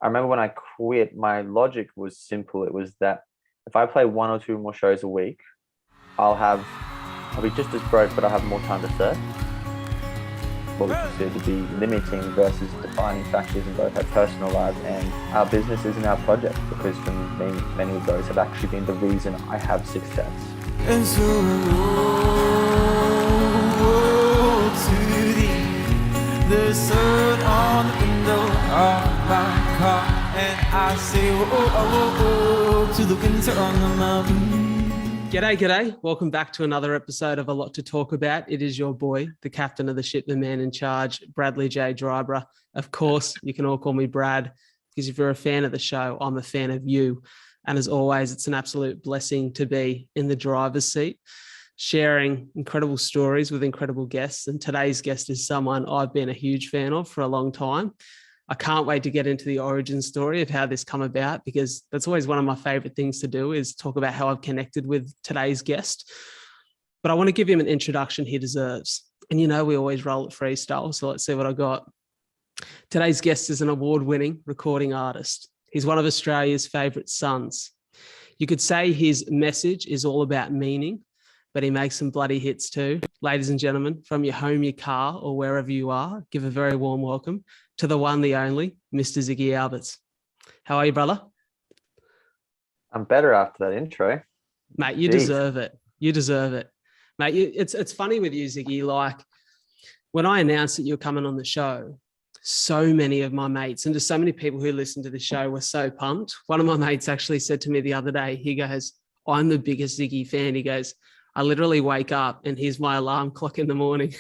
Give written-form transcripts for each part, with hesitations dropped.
I remember when I quit, my logic was simple. It was that if I play one or two more shows a week, I'll be just as broke, but I'll have more time to surf. What we consider to be limiting versus defining factors in both our personal lives and our businesses and our projects, because for me, many of those have actually been the reason I have success. And so to thee, the sun on the window of my car, and I say, to the winter on the mountain. G'day. Welcome back to another episode of A Lot to Talk About. It is your boy, the captain of the ship, the man in charge, Bradley J. Drybra. Of course, you can all call me Brad, because if you're a fan of the show, I'm a fan of you. And as always, it's an absolute blessing to be in the driver's seat, sharing incredible stories with incredible guests. And today's guest is someone I've been a huge fan of for a long time. I can't wait to get into the origin story of how this come about, because that's always one of my favorite things to do, is talk about how I've connected with today's guest. But I want to give him an introduction he deserves. And you know, we always roll it freestyle. So let's see what I got. Today's guest is an award-winning recording artist. He's one of Australia's favorite sons. You could say his message is all about meaning, but he makes some bloody hits too. Ladies and gentlemen, from your home, your car, or wherever you are, give a very warm welcome to the one, the only, Mr. Ziggy Alberts. How are you, brother? I'm better after that intro. Mate, you deserve it. You deserve it. Mate, it's funny with you, Ziggy. Like, when I announced that you were coming on the show, so many of my mates and just so many people who listen to the show were so pumped. One of my mates actually said to me the other day, he goes, I'm the biggest Ziggy fan. He goes, I literally wake up and here's my alarm clock in the morning.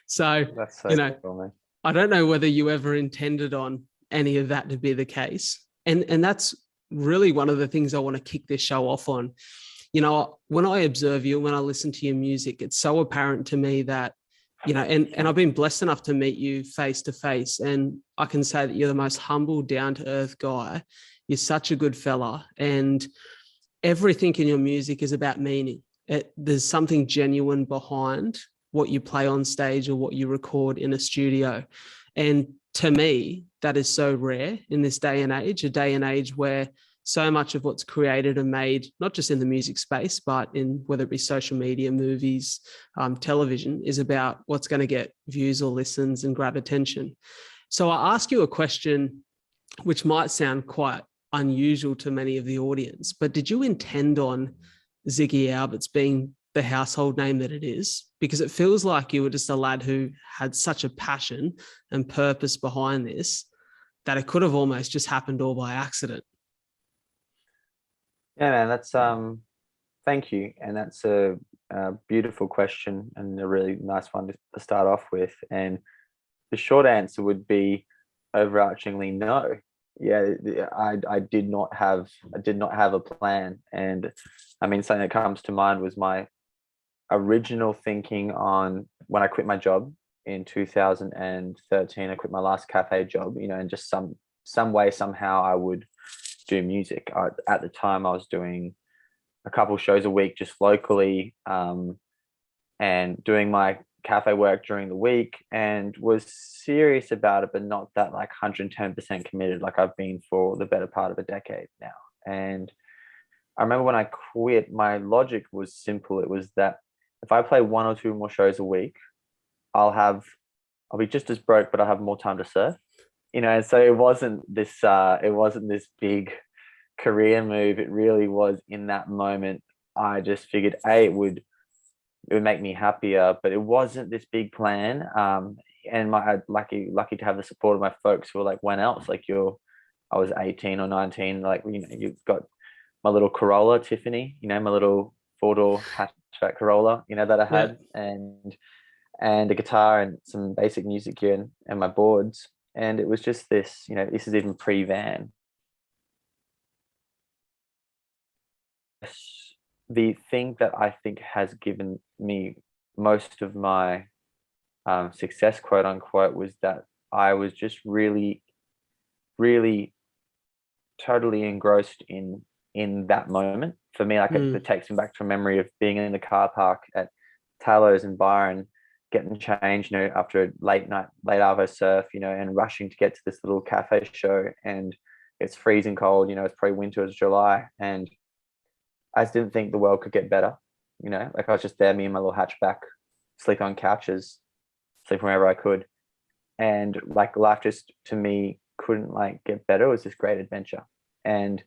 So, That's so you know, cool, man. I don't know whether you ever intended on any of that to be the case. And that's really one of the things I want to kick this show off on. You know, when I observe you, when I listen to your music, it's so apparent to me that, you know, and I've been blessed enough to meet you face to face. And I can say that you're the most humble, down to earth guy. You're such a good fella. And everything in your music is about meaning. There's something genuine behind what you play on stage or what you record in a studio. And to me, that is so rare in this day and age, a day and age where so much of what's created and made, not just in the music space, but in whether it be social media, movies, television, is about what's going to get views or listens and grab attention. So I ask you a question which might sound quite unusual to many of the audience, but did you intend on Ziggy Alberts being the household name that it is? Because it feels like you were just a lad who had such a passion and purpose behind this that it could have almost just happened all by accident. Yeah, man, that's thank you. And that's a beautiful question and a really nice one to start off with. And the short answer would be overarchingly no. Yeah, I did not have a plan. And I mean, something that comes to mind was my original thinking on when I quit my job in 2013. I quit my last cafe job, you know, and just some way, somehow I would do music. At the time, I was doing a couple shows a week just locally, and doing my cafe work during the week, and was serious about it, but not that like 110% committed like I've been for the better part of a decade now. And I remember when I quit, my logic was simple. It was that if I play one or two more shows a week, I'll be just as broke, but I'll have more time to surf. You know, and so it wasn't this big career move. It really was in that moment. I just figured, it would make me happier, but it wasn't this big plan. And I lucky to have the support of my folks who were like, when else? Like I was 18 or 19, like, you know, you've got my little Corolla, Tiffany, you know, my little 4-door hatchback Corolla, you know, that I had, and a guitar and some basic music gear and my boards. And it was just this, you know, this is even pre-van. The thing that I think has given me most of my success, quote unquote, was that I was just really, really totally engrossed in that moment. For me, like it takes me back to a memory of being in the car park at Talos and Byron, getting changed, after a late Arvo surf, and rushing to get to this little cafe show, and it's freezing cold, it's probably winter, it's July, and I just didn't think the world could get better. Like I was just there, me and my little hatchback, sleep on couches, sleep wherever I could. And like life just to me couldn't like get better. It was this great adventure. And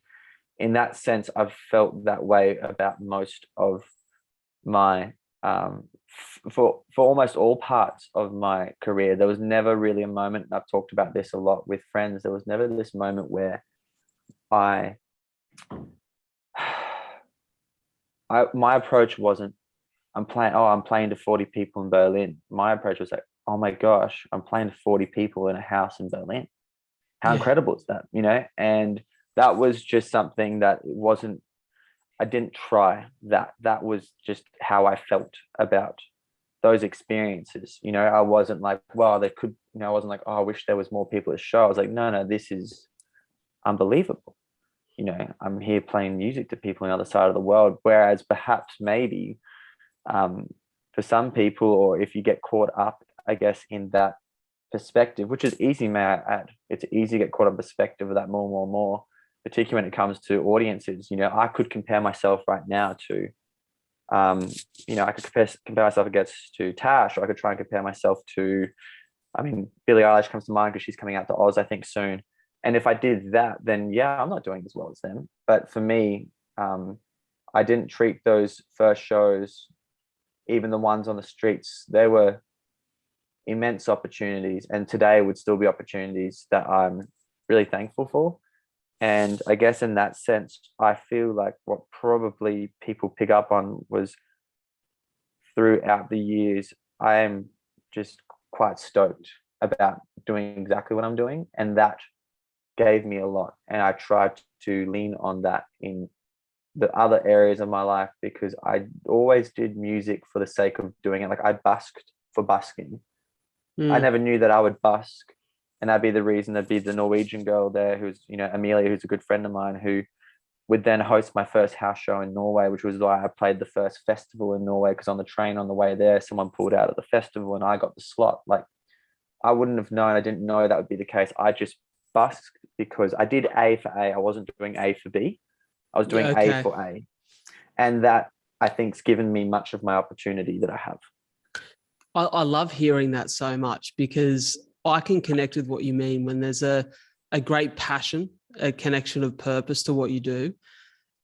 in that sense, I've felt that way about most of my for almost all parts of my career. There was never really a moment, and I've talked about this a lot with friends, there was never this moment where my approach wasn't, I'm playing to 40 people in Berlin. My approach was like, oh my gosh, I'm playing to 40 people in a house in Berlin. How incredible is that? And that was just something that I didn't try that. That was just how I felt about those experiences. I wasn't like, well, they could, I wasn't like, oh, I wish there was more people at the show. I was like, no, this is unbelievable. I'm here playing music to people on the other side of the world. Whereas perhaps maybe for some people, or if you get caught up, I guess, in that perspective, which is easy, may I add, it's easy to get caught up in perspective of that more, particularly when it comes to audiences. I could compare myself right now to, I could compare myself against to Tash, or I could try and compare myself to, Billie Eilish comes to mind because she's coming out to Oz, I think, soon. And if I did that, then I'm not doing as well as them. But for me, I didn't treat those first shows, even the ones on the streets, they were immense opportunities, and today would still be opportunities that I'm really thankful for. And I guess in that sense, I feel like what probably people pick up on was throughout the years, I am just quite stoked about doing exactly what I'm doing. And that gave me a lot. And I tried to lean on that in the other areas of my life, because I always did music for the sake of doing it. Like I busked for busking. I never knew that I would busk, and that'd be the reason. There'd be the Norwegian girl there who's, Amelia, who's a good friend of mine, who would then host my first house show in Norway, which was why I played the first festival in Norway, because on the train on the way there, someone pulled out of the festival and I got the slot. Like I wouldn't have known, I didn't know that would be the case. I just busked because I did A for A. I wasn't doing A for B. I was doing A for A. And that, I think, has given me much of my opportunity that I have. I love hearing that so much, because I can connect with what you mean when there's a great passion, a connection of purpose to what you do.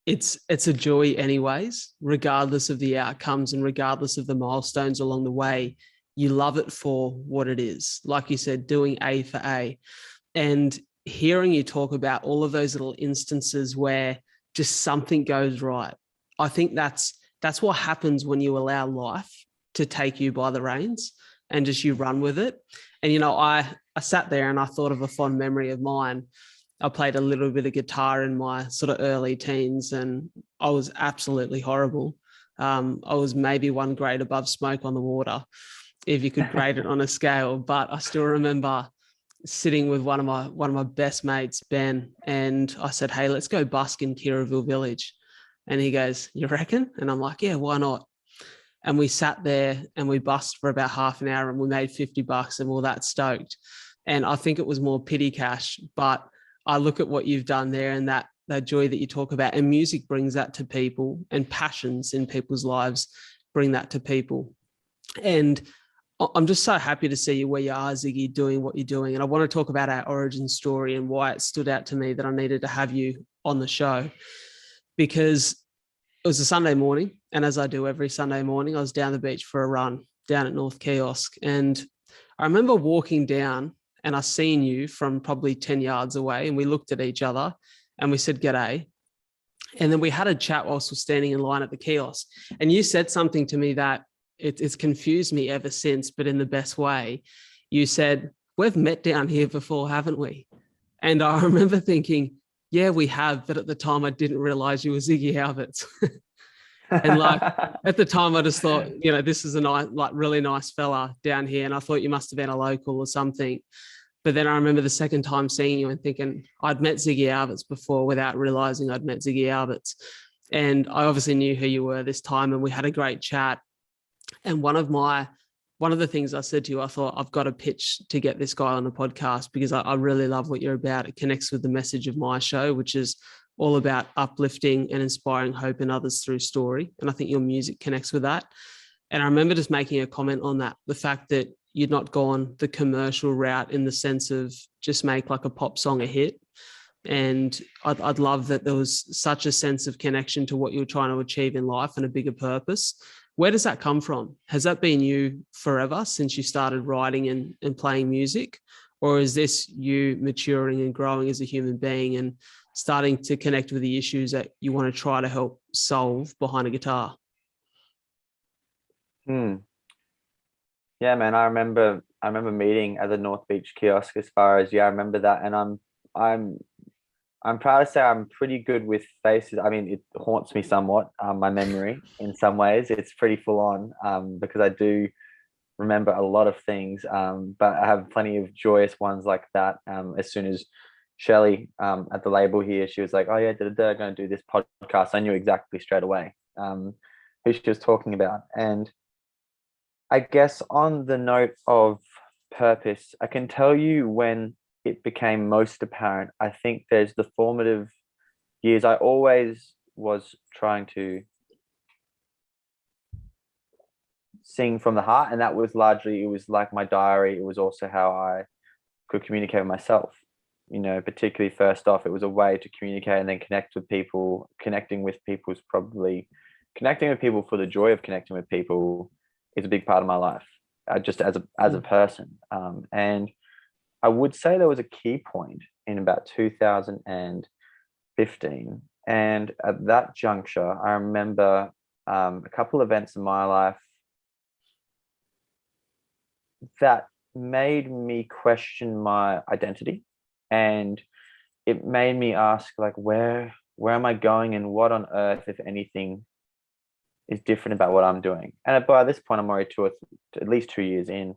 It's a joy anyways, regardless of the outcomes and regardless of the milestones along the way. You love it for what it is. Like you said, doing A for A. And hearing you talk about all of those little instances where just something goes right. I think that's what happens when you allow life to take you by the reins and just you run with it. And, I sat there and I thought of a fond memory of mine. I played a little bit of guitar in my sort of early teens, and I was absolutely horrible. I was maybe one grade above smoke on the water, if you could grade it on a scale. But I still remember sitting with one of my best mates, Ben, and I said, hey, let's go busk in Kirraville Village. And he goes, you reckon? And I'm like, yeah, why not? And we sat there and we busked for about half an hour and we made $50 and we were that stoked. And I think it was more pity cash, but I look at what you've done there and that joy that you talk about, and music brings that to people, and passions in people's lives bring that to people. And I'm just so happy to see you where you are, Ziggy, doing what you're doing. And I want to talk about our origin story and why it stood out to me that I needed to have you on the show, because it was a Sunday morning. And as I do every Sunday morning, I was down the beach for a run down at North Kiosk. And I remember walking down and I seen you from probably 10 yards away, and we looked at each other and we said, g'day. And then we had a chat whilst we're standing in line at the kiosk. And you said something to me that it's confused me ever since, but in the best way. You said, we've met down here before, haven't we? And I remember thinking, yeah, we have. But at the time, I didn't realize you were Ziggy Alberts. And like at the time, I just thought, this is a nice, like really nice fella down here. And I thought you must have been a local or something. But then I remember the second time seeing you and thinking I'd met Ziggy Alberts before without realizing I'd met Ziggy Alberts. And I obviously knew who you were this time, and we had a great chat. And one of my one of the things I said to you, I thought I've got a pitch to get this guy on the podcast because I really love what you're about. It connects with the message of my show, which is all about uplifting and inspiring hope in others through story. And I think your music connects with that. And I remember just making a comment on that, the fact that you'd not gone the commercial route in the sense of just make like a pop song a hit. And I'd love that there was such a sense of connection to what you're trying to achieve in life and a bigger purpose. Where does that come from? Has that been you forever since you started writing and playing music? Or is this you maturing and growing as a human being and starting to connect with the issues that you want to try to help solve behind a guitar? Yeah, man, I remember meeting at the North Beach kiosk as far as, I remember that. And I'm proud to say I'm pretty good with faces. I mean, it haunts me somewhat, my memory in some ways. It's pretty full on, because I do remember a lot of things, but I have plenty of joyous ones like that. As soon as Shelley, at the label here, she was like, "Oh yeah, I'm going to do this podcast," I knew exactly straight away who she was talking about. And I guess on the note of purpose, I can tell you when it became most apparent. I think there's the formative years. I always was trying to sing from the heart, and that was largely, it was like my diary. It was also how I could communicate with myself. Particularly first off, it was a way to communicate and then connect with people. Connecting with people is probably connecting with people for the joy of connecting with people is a big part of my life, just as a person. And I would say there was a key point in about 2015, and at that juncture, I remember a couple events in my life that made me question my identity, and it made me ask, like, where am I going, and what on earth, if anything, is different about what I'm doing? And by this point, I'm already at least 2 years in,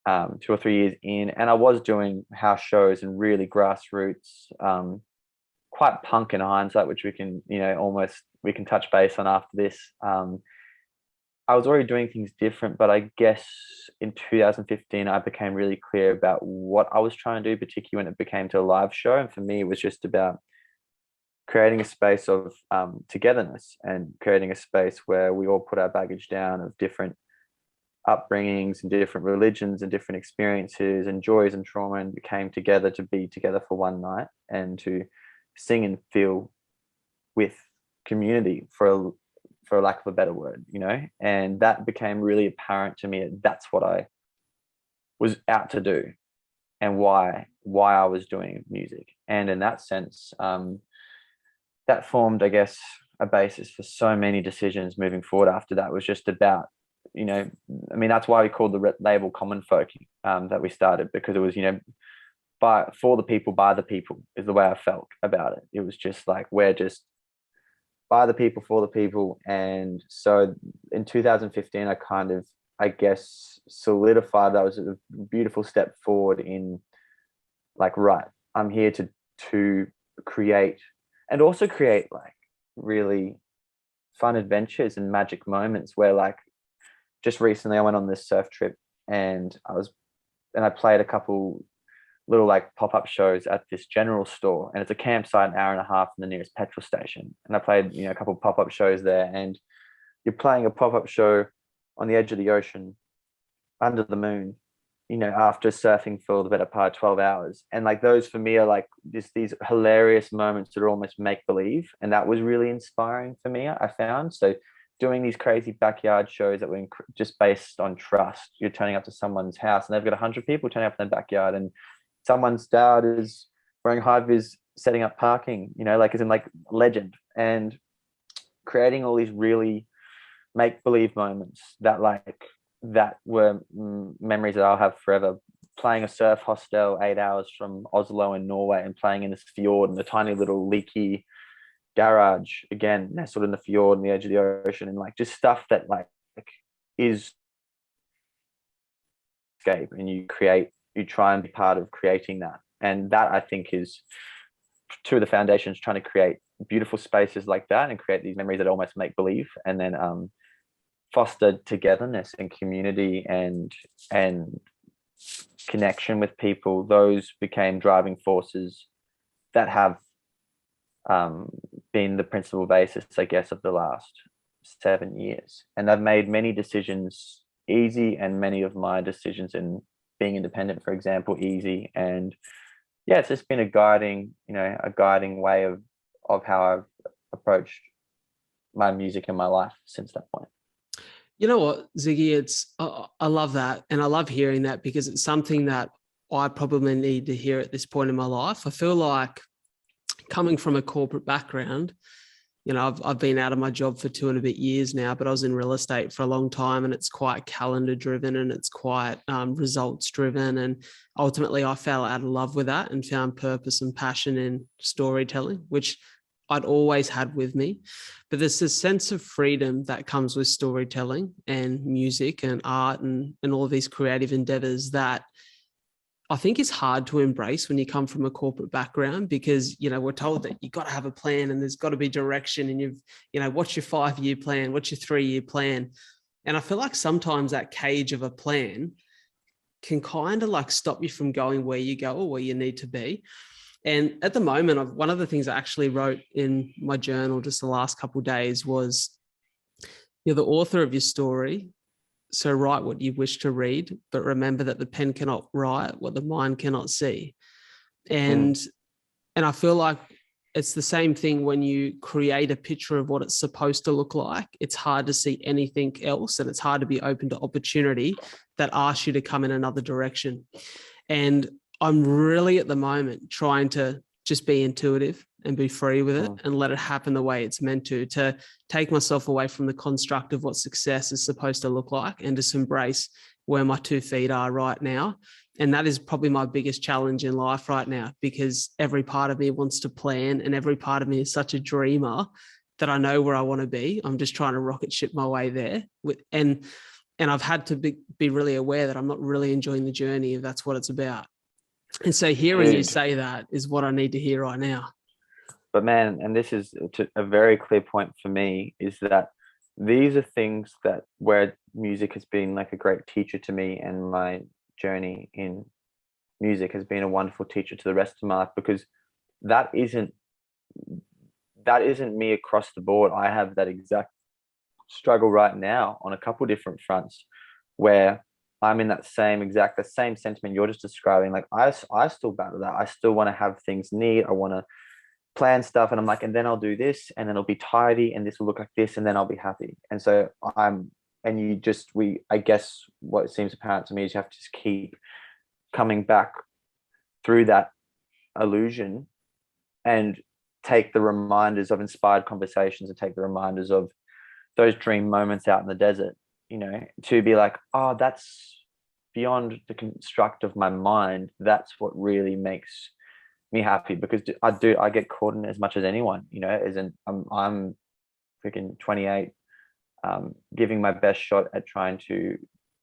2 or 3 years in, and I was doing house shows and really grassroots, quite punk in hindsight, which we can, we can touch base on after this. I was already doing things different, but I guess in 2015, I became really clear about what I was trying to do, particularly when it became to a live show. And for me, it was just about creating a space of togetherness and creating a space where we all put our baggage down of different upbringings and different religions and different experiences and joys and trauma, and came together to be together for one night and to sing and feel with community, for lack of a better word, and that became really apparent to me. That's what I was out to do and why I was doing music. And in that sense, that formed, I guess, a basis for so many decisions moving forward. After that was just about, that's why we called the label Common Folk, that we started, because it was, for the people, by the people, is the way I felt about it. It was just like, we're just by the people, for the people. And so in 2015, I kind of, I guess, solidified. That was a beautiful step forward in, like, right, I'm here to create, and also create like really fun adventures and magic moments where, like, just recently I went on this surf trip, and I played a couple little like pop-up shows at this general store, and it's a campsite, an hour and a half from the nearest petrol station. And I played, a couple pop-up shows there, and you're playing a pop-up show on the edge of the ocean under the moon, after surfing for the better part of 12 hours. And like, those for me are like just these hilarious moments that are almost make-believe. And that was really inspiring for me, I found. So doing these crazy backyard shows that were just based on trust. You're turning up to someone's house and they've got 100 people turning up in their backyard, and someone's dad is wearing high vis, setting up parking, like, as in like legend, and creating all these really make-believe moments that were memories that I'll have forever. Playing a surf hostel 8 hours from Oslo in Norway, and playing in this fjord in a tiny little leaky garage, again nestled in the fjord on the edge of the ocean, and like just stuff that like is escape, and you try and be part of creating that. And that, I think, is two of the foundations, trying to create beautiful spaces like that and create these memories that almost make believe, and then foster togetherness and community and connection with people. Those became driving forces that have been the principal basis, I guess, of the last 7 years. And I've made many decisions easy, and many of my decisions in being independent, for example, easy. And yeah, it's just been a guiding way of how I've approached my music and my life since that point. You know what, Ziggy, I love that. And I love hearing that, because it's something that I probably need to hear at this point in my life. I feel like, coming from a corporate background, you know, I've been out of my job for 2 and a bit years now, but I was in real estate for a long time, and it's quite calendar driven, and it's quite results driven. And ultimately I fell out of love with that and found purpose and passion in storytelling, which I'd always had with me. But there's this sense of freedom that comes with storytelling and music and art and all of these creative endeavors that I think is hard to embrace when you come from a corporate background, because, you know, we're told that you've got to have a plan and there's got to be direction, and what's your 5-year plan? What's your 3-year plan? And I feel like sometimes that cage of a plan can kind of like stop you from going where you go or where you need to be. And at the moment, one of the things I actually wrote in my journal just the last couple of days was, you're the author of your story, so write what you wish to read, but remember that the pen cannot write what the mind cannot see. And I feel like it's the same thing when you create a picture of what it's supposed to look like. It's hard to see anything else, and it's hard to be open to opportunity that asks you to come in another direction. And I'm really at the moment trying to just be intuitive and be free with it and let it happen the way it's meant to take myself away from the construct of what success is supposed to look like, and just embrace where my 2 feet are right now. And that is probably my biggest challenge in life right now, because every part of me wants to plan, and every part of me is such a dreamer that I know where I want to be. I'm just trying to rocket ship my way there. And I've had to be really aware that I'm not really enjoying the journey, if that's what it's about. And so hearing you say that is what I need to hear right now. But man, and this is a very clear point for me, is that these are things that where music has been like a great teacher to me, and my journey in music has been a wonderful teacher to the rest of my life, because that isn't me across the board. I have that exact struggle right now on a couple different fronts, where I'm in that same sentiment you're just describing. Like I still battle that. I still want to have things neat. I want to plan stuff, and I'm like, and then I'll do this, and then it'll be tidy, and this will look like this, and then I'll be happy. And so I guess what seems apparent to me is you have to just keep coming back through that illusion, and take the reminders of inspired conversations, and take the reminders of those dream moments out in the desert, to be like, oh, that's beyond the construct of my mind. That's what really makes me happy, because I get caught in it as much as anyone, I'm freaking 28, giving my best shot at trying to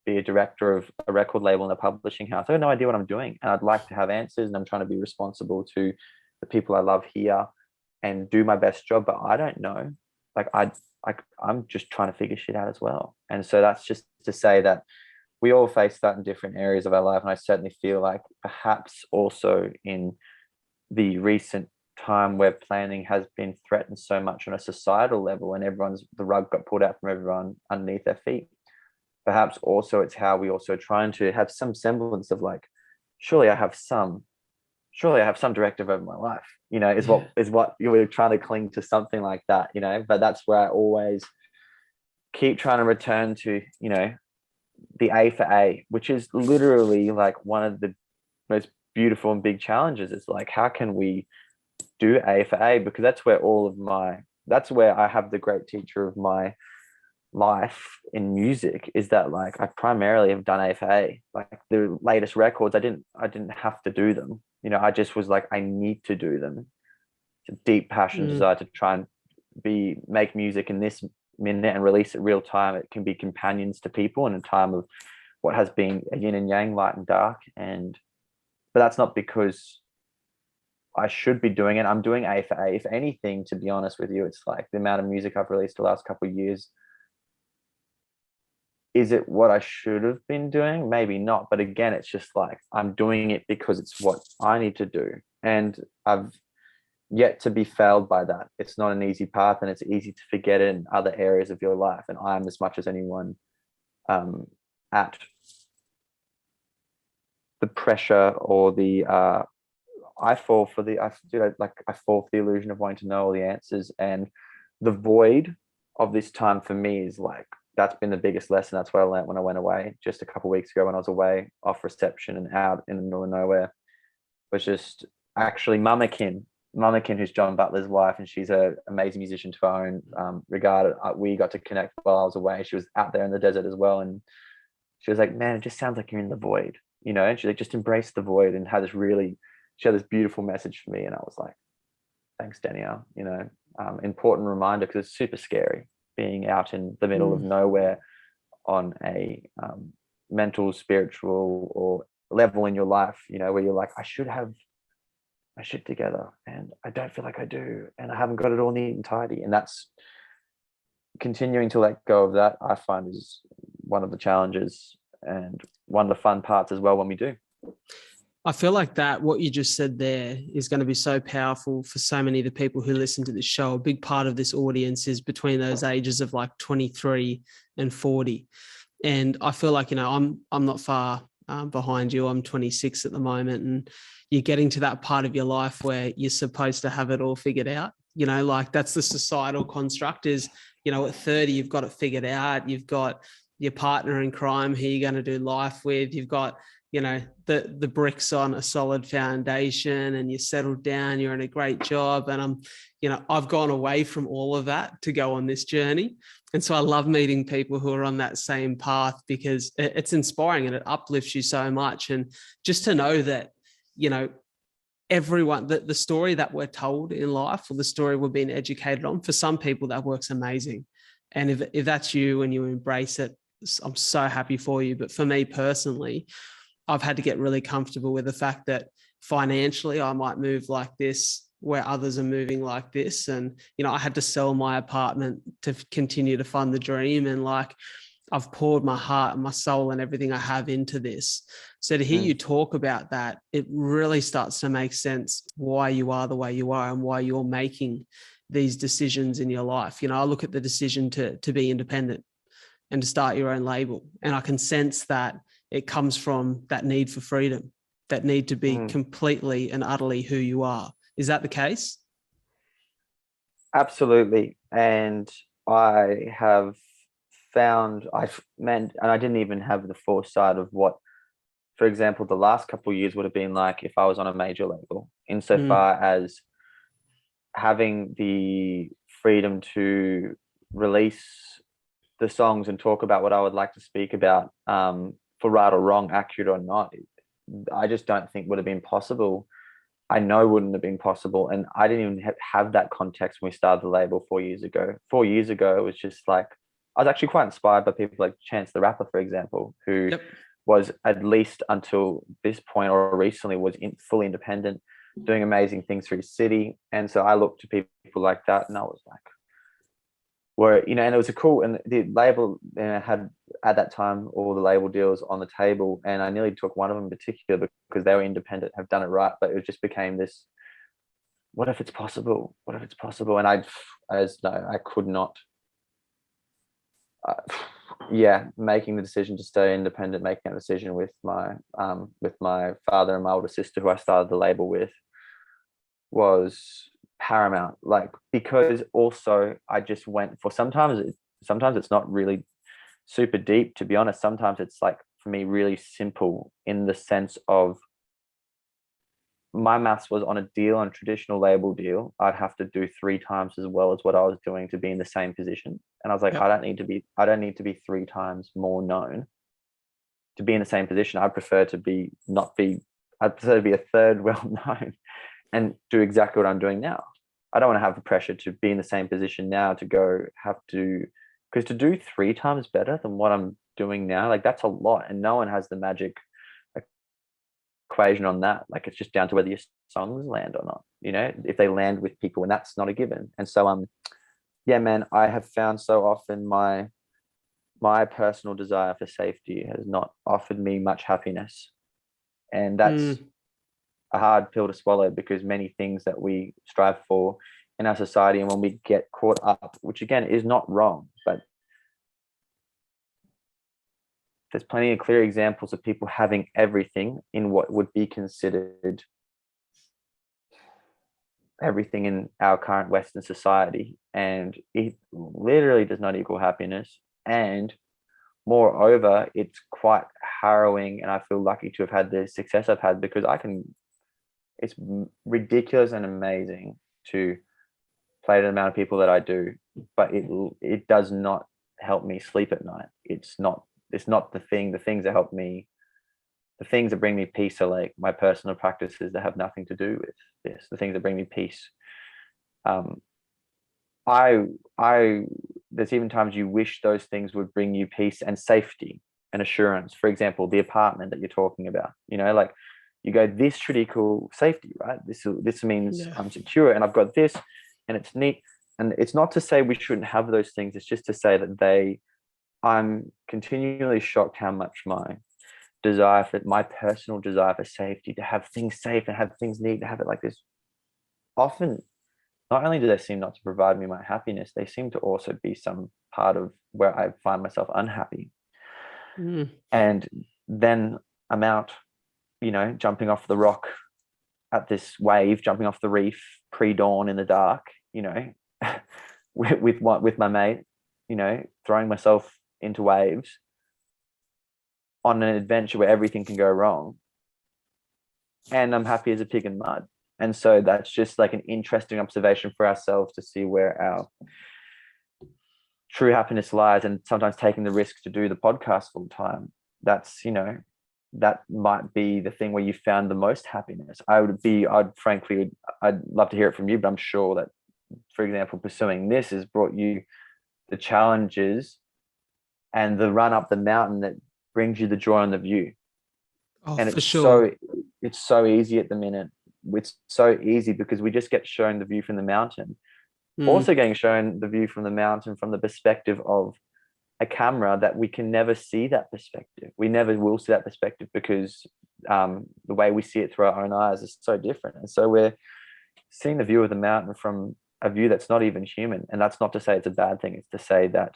be a director of a record label and a publishing house. I have no idea what I'm doing, and I'd like to have answers, and I'm trying to be responsible to the people I love here and do my best job, but I don't know. I'm just trying to figure shit out as well. And so that's just to say that we all face that in different areas of our life. And I certainly feel like perhaps also in the recent time where planning has been threatened so much on a societal level, and the rug got pulled out from everyone underneath their feet. Perhaps also it's how we also trying to have some semblance of like, surely I have some directive over my life, is what you're trying to cling to, something like that, but that's where I always keep trying to return to, the A for A, which is literally like one of the most beautiful and big challenges. It's like, how can we do A for A? Because that's where that's where I have the great teacher of my life in music, is that like I primarily have done A for A. Like the latest records, I didn't have to do them. I just was like, I need to do them. It's a deep passion, desire to try and make music in this minute and release it real time. It can be companions to people in a time of what has been a yin and yang, light and dark. But that's not because I should be doing it. I'm doing A for A. If anything, to be honest with you, it's like the amount of music I've released the last couple of years is it what I should have been doing? Maybe not. But again, it's just like I'm doing it because it's what I need to do. And I've yet to be failed by that. It's not an easy path, and it's easy to forget it in other areas of your life. And I'm, as much as anyone, at the pressure or the I fall for the I fall for the illusion of wanting to know all the answers, and the void of this time for me is like, that's been the biggest lesson. That's what I learned when I went away just a couple of weeks ago, when I was away off reception and out in the middle of nowhere. Was just actually Mama Kin, who's John Butler's wife, and she's an amazing musician to our own regard. We got to connect while I was away. She was out there in the desert as well, and she was like, "Man, it just sounds like you're in the void," you know. And she like, just embraced the void and had this really, she had this beautiful message for me, and I was like, "Thanks, Danielle." You know, important reminder, because it's super scary being out in the middle of nowhere on a mental, spiritual, or level in your life, you know, where you're like, I should have my shit together, and I don't feel like I do, and I haven't got it all neat and tidy. And that's continuing to let go of that, I find, is one of the challenges and one of the fun parts as well when we do. I feel like that what you just said there is going to be so powerful for so many of the people who listen to this show. A big part of this audience is between those ages of like 23 and 40. And I feel like, you know, I'm not far behind you. I'm 26 at the moment, and you're getting to that part of your life where you're supposed to have it all figured out. You know, like that's the societal construct is, you know, at 30, you've got it figured out. You've got your partner in crime who you're going to do life with. You've got, you know, the bricks on a solid foundation, and you're settled down, you're in a great job. And you know, I've gone away from all of that to go on this journey. And so I love meeting people who are on that same path, because it's inspiring and it uplifts you so much. And just to know that, you know, everyone, the story that we're told in life, or the story we're being educated on, for some people that works amazing. And if that's you and you embrace it, I'm so happy for you. But for me personally, I've had to get really comfortable with the fact that financially I might move like this where others are moving like this. And, you know, I had to sell my apartment to continue to fund the dream. And like, I've poured my heart and my soul and everything I have into this. So to hear you talk about that, it really starts to make sense why you are the way you are and why you're making these decisions in your life. You know, I look at the decision to be independent and to start your own label, and I can sense that it comes from that need for freedom, that need to be completely and utterly who you are. Is that the case? Absolutely. And I have found, and I didn't even have the foresight of what, for example, the last couple of years would have been like if I was on a major label, insofar as having the freedom to release the songs and talk about what I would like to speak about, for right or wrong, accurate or not. I just don't think would have been possible. I know wouldn't have been possible. And I didn't even have that context when we started the label 4 years ago. 4 years ago, it was just like, I was actually quite inspired by people like Chance the Rapper, for example, who was, at least until this point or recently, was fully independent, doing amazing things for his city. And so I looked to people like that, and I was like, where, you know, and it was a cool, and the label, you know, had at that time all the label deals on the table, and I nearly took one of them in particular because they were independent, have done it right, but it just became this, what if it's possible? What if it's possible? And I could not. Making the decision to stay independent, making that decision with my father and my older sister, who I started the label with, was paramount. Like, because also I just went for, sometimes it's not really super deep, to be honest. Sometimes it's like, for me, really simple, in the sense of my maths was, on a deal, on a traditional label deal, I'd have to do 3 times as well as what I was doing to be in the same position. And I was like, I don't need to be 3 times more known to be in the same position. I'd prefer to be a third well known and do exactly what I'm doing now. I don't want to have the pressure to be in the same position now, because to do 3 times better than what I'm doing now, like, that's a lot, and no one has the magic equation on that. Like, it's just down to whether your songs land or not, you know, if they land with people, and that's not a given. And so yeah, man, I have found so often my my personal desire for safety has not offered me much happiness. And that's a hard pill to swallow, because many things that we strive for in our society, and when we get caught up, which again is not wrong, but there's plenty of clear examples of people having everything in what would be considered everything in our current Western society, and it literally does not equal happiness. And moreover, it's quite harrowing, and I feel lucky to have had the success I've had, because it's ridiculous and amazing to play to the amount of people that I do, but it does not help me sleep at night. It's not the things that help me, the things that bring me peace are like my personal practices that have nothing to do with this. The things that bring me peace. There's even times you wish those things would bring you peace and safety and assurance. For example, the apartment that you're talking about, like you go, this should equal safety, right? This means I'm secure and I've got this and it's neat. And it's not to say we shouldn't have those things. It's just to say that I'm continually shocked how much my personal desire for safety, to have things safe and have things neat, to have it like this, often not only do they seem not to provide me my happiness, they seem to also be some part of where I find myself unhappy. And then I'm out, jumping off the rock at this wave, jumping off the reef pre-dawn in the dark, with my mate, throwing myself into waves on an adventure where everything can go wrong. And I'm happy as a pig in mud. And so that's just like an interesting observation for ourselves to see where our true happiness lies. And sometimes taking the risk to do the podcast full time, that's, that might be the thing where you found the most happiness. I'd love to hear it from you, but I'm sure that, for example, pursuing this has brought you the challenges and the run up the mountain that brings you the joy on the view. And it's so easy at the minute. It's so easy because we just get shown the view from the mountain. Also getting shown the view from the mountain from the perspective of a camera that we can never see that perspective. We never will see that perspective because the way we see it through our own eyes is so different. And so we're seeing the view of the mountain from a view that's not even human. And that's not to say it's a bad thing. It's to say that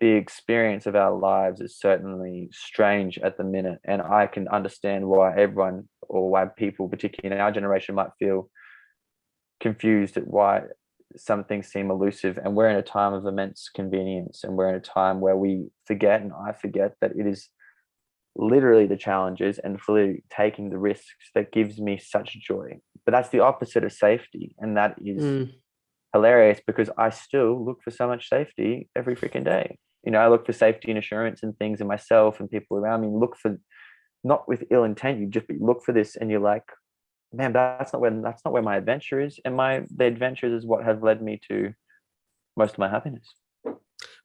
the experience of our lives is certainly strange at the minute. And I can understand why everyone, or why people, particularly in our generation, might feel confused at why some things seem elusive. And we're in a time of immense convenience, and we're in a time where we forget, and I forget, that it is literally the challenges and fully taking the risks that gives me such joy. But that's the opposite of safety, and that is hilarious, because I still look for so much safety every freaking day. I look for safety and assurance and things in myself and people around me. Look for, not with ill intent, you just look for this, and you're like, man, that's not where my adventure is. And the adventures is what have led me to most of my happiness.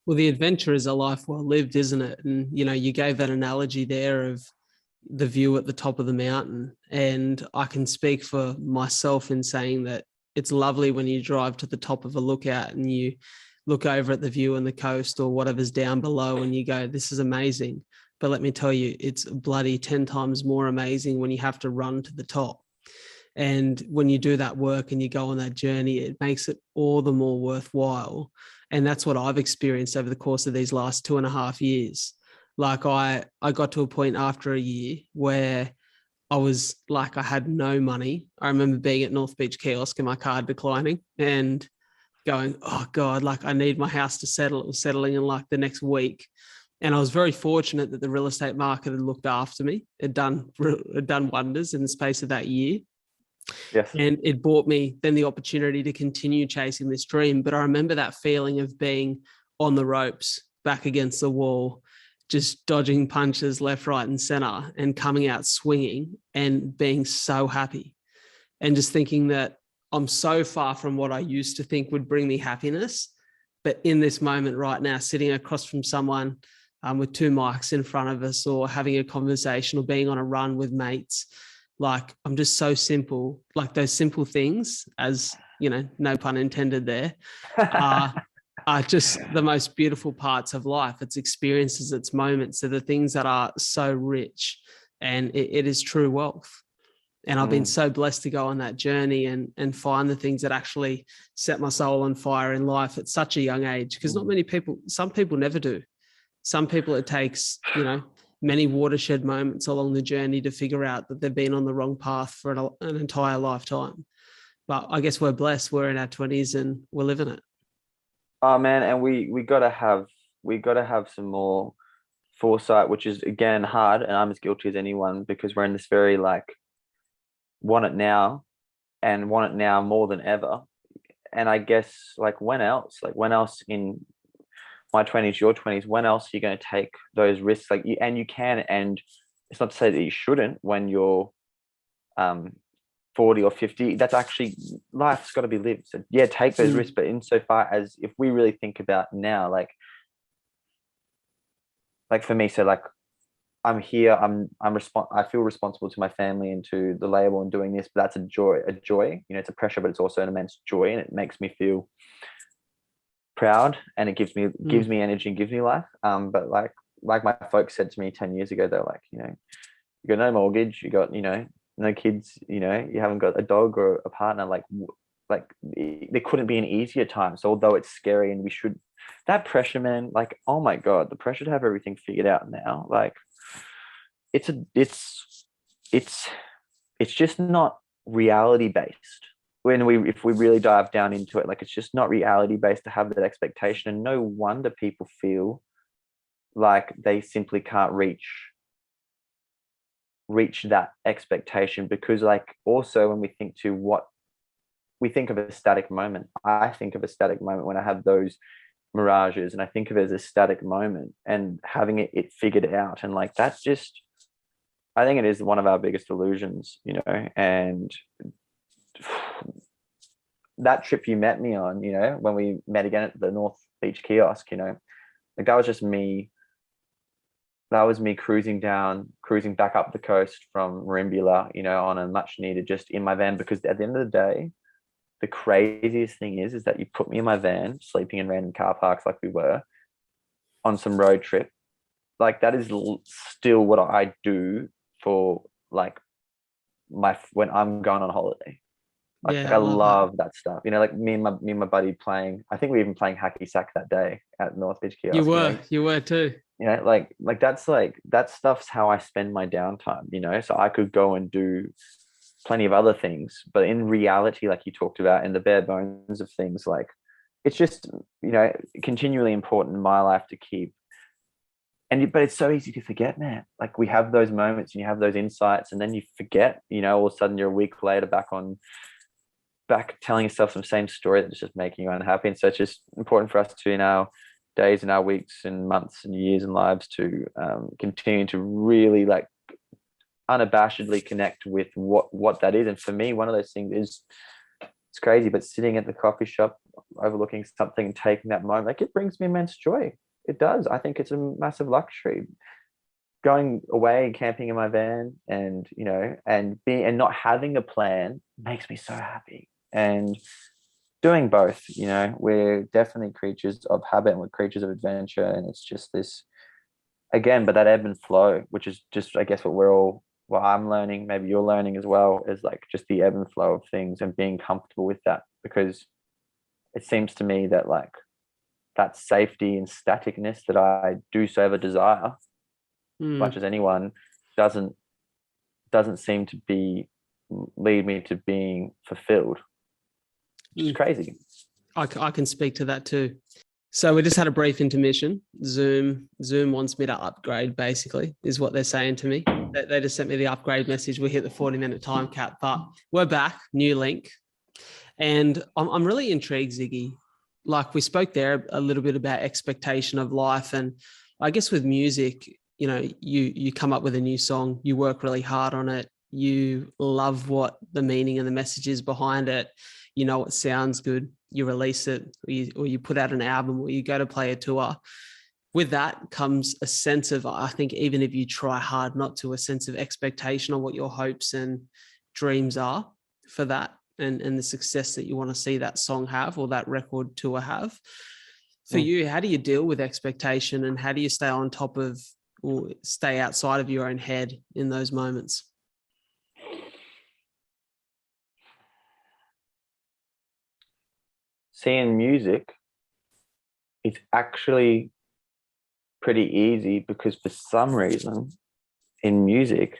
Well, the adventure is a life well lived, isn't it? And, you gave that analogy there of the view at the top of the mountain. And I can speak for myself in saying that it's lovely when you drive to the top of a lookout and you look over at the view on the coast or whatever's down below and you go, this is amazing. But let me tell you, it's bloody 10 times more amazing when you have to run to the top. And when you do that work and you go on that journey, it makes it all the more worthwhile. And that's what I've experienced over the course of these last 2.5 years. Like I got to a point after a year where I was like, I had no money. I remember being at North Beach Kiosk and my card declining and going, oh God, like I need my house to settle. It was settling in like the next week. And I was very fortunate that the real estate market had looked after me. It done wonders in the space of that year. Yes. And it brought me then the opportunity to continue chasing this dream. But I remember that feeling of being on the ropes, back against the wall, just dodging punches left, right, and center, and coming out swinging and being so happy. And just thinking that I'm so far from what I used to think would bring me happiness. But in this moment right now, sitting across from someone with 2 mics in front of us, or having a conversation, or being on a run with mates, like I'm just so simple, like those simple things, as no pun intended there, are just the most beautiful parts of life. It's experiences, it's moments. They're the things that are so rich, and it is true wealth. And I've been so blessed to go on that journey and find the things that actually set my soul on fire in life at such a young age. Because not many people, some people never do. Some people, it takes, many watershed moments along the journey to figure out that they've been on the wrong path for an entire lifetime. But I guess we're blessed. We're in our 20s and we're living it. Oh man, and we gotta have some more foresight, which is again hard, and I'm as guilty as anyone, because we're in this very like want it now, and want it now more than ever. And I guess like when else in my 20s, your 20s, when else are you going to take those risks? Like you can, and it's not to say that you shouldn't when you're 40 or 50. That's actually, life's got to be lived. So yeah, take those risks, but insofar as if we really think about now, like for me, so like I'm here, I feel responsible to my family and to the label and doing this, but that's a joy, it's a pressure, but it's also an immense joy, and it makes me feel proud, and it gives me energy and gives me life. But like my folks said to me 10 years ago, they're like, you got no mortgage, you got, no kids, you haven't got a dog or a partner, like there couldn't be an easier time. So although it's scary and that pressure, man, like, oh my God, the pressure to have everything figured out now, like it's just not reality based. If we really dive down into it, like it's just not reality based to have that expectation. And no wonder people feel like they simply can't reach that expectation, because like also when we think of a static moment, I think of a static moment when I have those mirages, and I think of it as a static moment and having it figured out. And like that's just, I think it is one of our biggest illusions, and that trip you met me on, when we met again at the North Beach kiosk, like that was just me. That was me cruising back up the coast from Marimbula, on a much needed, just in my van, because at the end of the day, the craziest thing is that you put me in my van, sleeping in random car parks like we were on some road trip. Like that is still what I do for like when I'm going on holiday. Like, Yeah, I love that stuff. Like me and my buddy playing. I think we were even playing hacky sack that day at North Beach kiosk. You were too. Like that stuff's how I spend my downtime. So I could go and do plenty of other things, but in reality, like you talked about, in the bare bones of things, like it's just continually important in my life to keep. But it's so easy to forget, man. Like we have those moments and you have those insights, and then you forget. All of a sudden you're a week later back telling yourself some same story that's just making you unhappy. And so it's just important for us to, in our days and our weeks and months and years and lives, to continue to really like unabashedly connect with what that is. And for me, one of those things is, it's crazy, but sitting at the coffee shop overlooking something and taking that moment, like it brings me immense joy. It does. I think it's a massive luxury. Going away and camping in my van and and not having a plan makes me so happy. And doing both, we're definitely creatures of habit and we're creatures of adventure. And it's just this, again, but that ebb and flow, which is just, I guess, what I'm learning, maybe you're learning as well, is like just the ebb and flow of things and being comfortable with that. Because it seems to me that like that safety and staticness that I do so ever desire, as much as anyone, doesn't seem to lead me to being fulfilled. Which is crazy. I can speak to that too. So we just had a brief intermission. Zoom wants me to upgrade, basically, is what they're saying to me. They just sent me the upgrade message. We hit the 40-minute time cap, but we're back, new link. And I'm really intrigued, Ziggy. Like we spoke there a little bit about expectation of life. And I guess with music, you come up with a new song, you work really hard on it, you love what the meaning and the message is behind it, it sounds good, you release it, or you put out an album, or you go to play a tour. With that comes a sense of, I think, even if you try hard not to, a sense of expectation on what your hopes and dreams are for that, and the success that you want to see that song have or that record tour have. For you, how do you deal with expectation, and how do you stay on top of or stay outside of your own head in those moments? Seeing music, it's actually pretty easy because for some reason in music,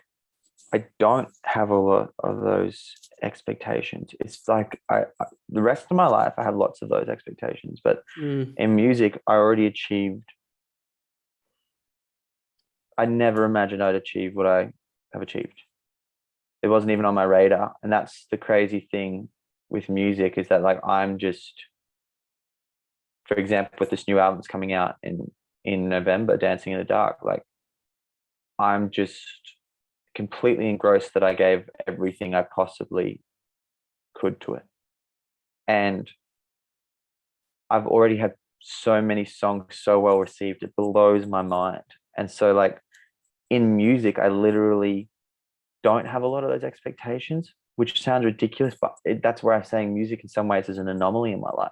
I don't have a lot of those expectations. It's like the rest of my life, I have lots of those expectations, but in music, I already achieved. I never imagined I'd achieve what I have achieved. It wasn't even on my radar. And that's the crazy thing with music, is that like I'm just, for example, with this new album that's coming out in November, Dancing in the Dark, like I'm just completely engrossed that I gave everything I possibly could to it. And I've already had so many songs so well received, it blows my mind. And so like in music, I literally don't have a lot of those expectations, which sounds ridiculous, but that's where I'm saying music in some ways is an anomaly in my life.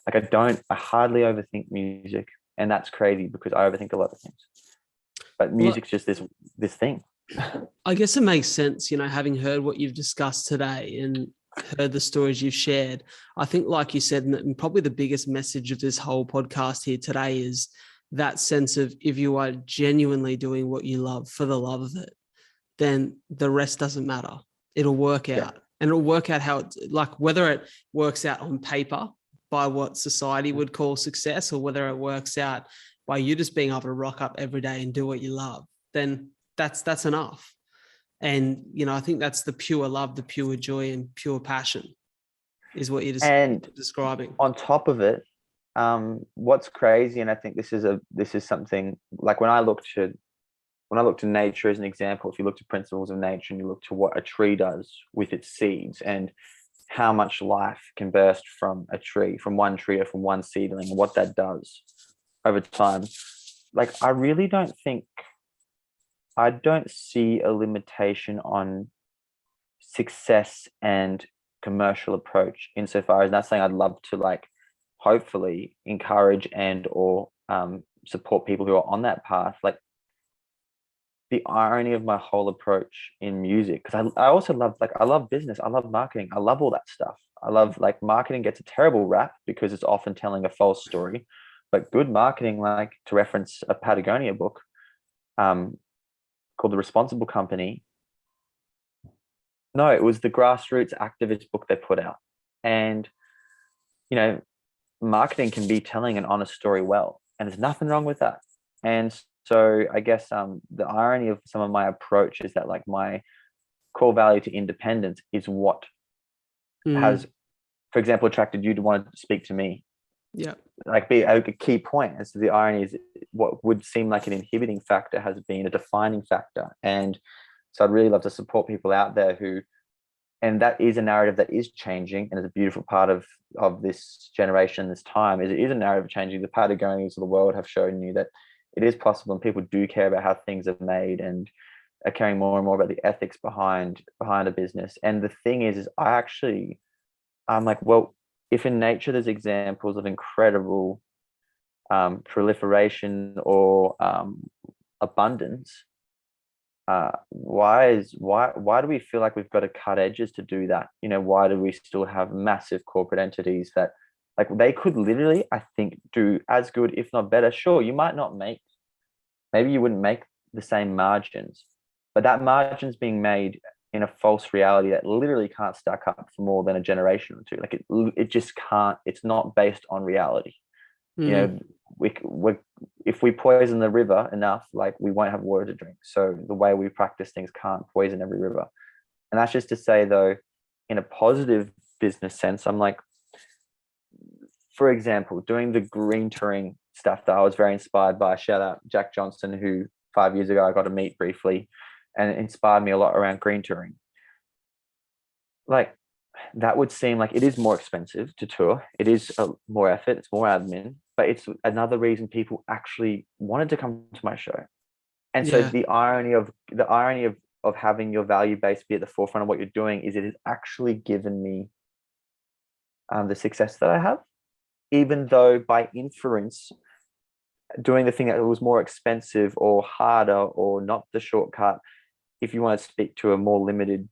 Like I hardly overthink music, and that's crazy because I overthink a lot of things. But music's just this thing. I guess it makes sense, having heard what you've discussed today and heard the stories you've shared. I think, like you said, and probably the biggest message of this whole podcast here today is that sense of, if you are genuinely doing what you love for the love of it, then the rest doesn't matter. It'll work out. And it'll work out how it's like, whether it works out on paper by what society would call success, or whether it works out by you just being able to rock up every day and do what you love, then that's enough. And, I think that's the pure love, the pure joy and pure passion is what you're describing. On top of it, what's crazy, and I think this is something like when I look to nature as an example, if you look to principles of nature and you look to what a tree does with its seeds and how much life can burst from a tree, from one tree or from one seedling, and what that does over time, like I don't see a limitation on success and commercial approach, insofar as not saying I'd love to like hopefully encourage and or support people who are on that path. Like the irony of my whole approach in music, because I also love, like I love business, I love marketing, I love all that stuff. I love, like, marketing gets a terrible rap because it's often telling a false story, but good marketing, like to reference a Patagonia book called The Responsible Company. No, it was the grassroots activist book they put out. And, marketing can be telling an honest story well, and there's nothing wrong with that. And so I guess the irony of some of my approach is that like my core value to independence is what has, for example, attracted you to want to speak to me. Yeah. Like be a key point. And so the irony is what would seem like an inhibiting factor has been a defining factor. And so I'd really love to support people out there and that is a narrative that is changing, and is a beautiful part of this generation, this time, is it is a narrative changing. The Patagonians of the world have shown you that it is possible, and people do care about how things are made and are caring more and more about the ethics behind a business. And the thing is I'm like, well, if in nature there's examples of incredible proliferation or abundance, why do we feel like we've got to cut edges to do that? Why do we still have massive corporate entities that, like, they could literally, I think, do as good, if not better? Sure, maybe you wouldn't make the same margins, but that margin's being made in a false reality that literally can't stack up for more than a generation or two. Like it just can't. It's not based on reality. If we poison the river enough, like, we won't have water to drink. So the way we practice things can't poison every river. And that's just to say, though, in a positive business sense, I'm like, for example, doing the green touring stuff that I was very inspired by. Shout out Jack Johnson, who 5 years ago I got to meet briefly, and it inspired me a lot around green touring. Like, that would seem like it is more expensive to tour. It is more effort. It's more admin, but it's another reason people actually wanted to come to my show. And so the irony of having your value base be at the forefront of what you're doing is it has actually given me the success that I have. even though by inference, doing the thing that was more expensive or harder or not the shortcut, if you want to speak to a more limited,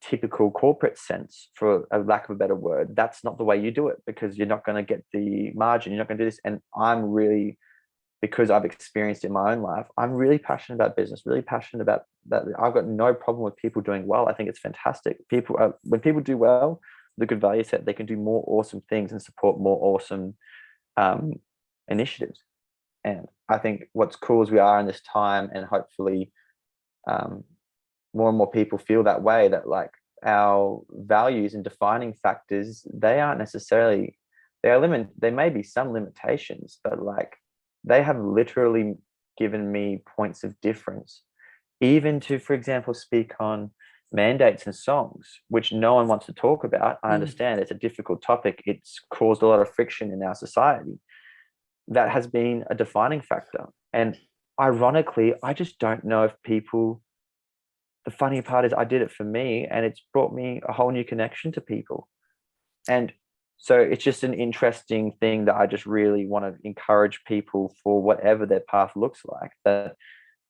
typical corporate sense, for a lack of a better word, that's not the way you do it, because you're not going to get the margin. You're not going to do this. And I'm really, because I've experienced it in my own life, I'm really passionate about business, really passionate about that. I've got no problem with people doing well. I think it's fantastic. When people do well, the good value set, they can do more awesome things and support more awesome initiatives. And I think what's cool is we are in this time, and hopefully more and more people feel that way, that like our values and defining factors, they aren't necessarily, there may be some limitations, but like they have literally given me points of difference, even to, for example, speak on mandates and songs, which no one wants to talk about. I understand it's a difficult topic. It's caused a lot of friction in our society. That has been a defining factor. And ironically, I just don't know if people, the funny part is I did it for me, and it's brought me a whole new connection to people. And so it's just an interesting thing that I just really want to encourage people, for whatever their path looks like, that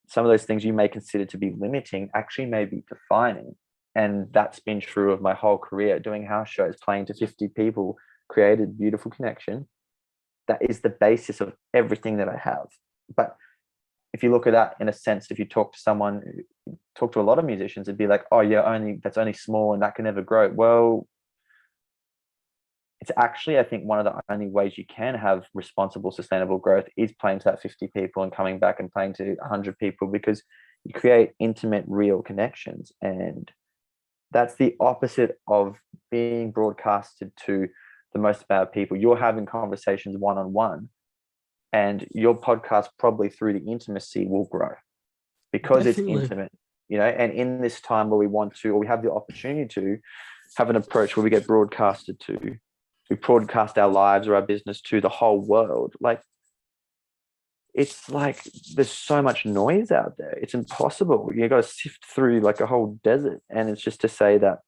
some of those things you may consider to be limiting actually may be defining. And that's been true of my whole career, doing house shows, playing to 50 people, created beautiful connection. That is the basis of everything that I have. But if you look at that in a sense, if you talk to a lot of musicians, it'd be like, oh yeah, that's only small and that can never grow. Well, it's actually, I think, one of the only ways you can have responsible, sustainable growth is playing to that 50 people and coming back and playing to 100 people, because you create intimate, real connections. And that's the opposite of being broadcasted to the most amount of people. You're having conversations one-on-one, and your podcast, probably through the intimacy, will grow because Definitely. It's intimate, and in this time where we want to, or we have the opportunity to have an approach where we get broadcasted to, we broadcast our lives or our business to the whole world. Like, it's like there's so much noise out there. It's impossible. You got to sift through like a whole desert. And it's just to say that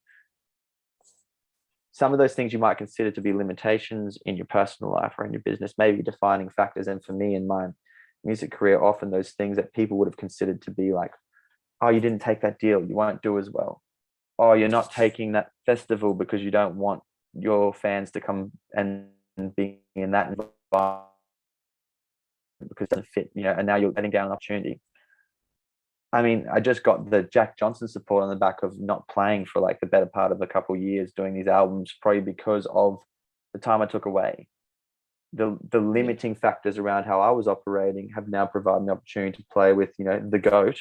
some of those things you might consider to be limitations in your personal life or in your business, maybe defining factors. And for me in my music career, often those things that people would have considered to be like, oh, you didn't take that deal, you won't do as well. Oh, you're not taking that festival because you don't want your fans to come and be in that environment because it doesn't fit, and now you're letting down an opportunity. I mean, I just got the Jack Johnson support on the back of not playing for like the better part of a couple of years, doing these albums, probably because of the time I took away. The limiting factors around how I was operating have now provided me the opportunity to play with, the GOAT,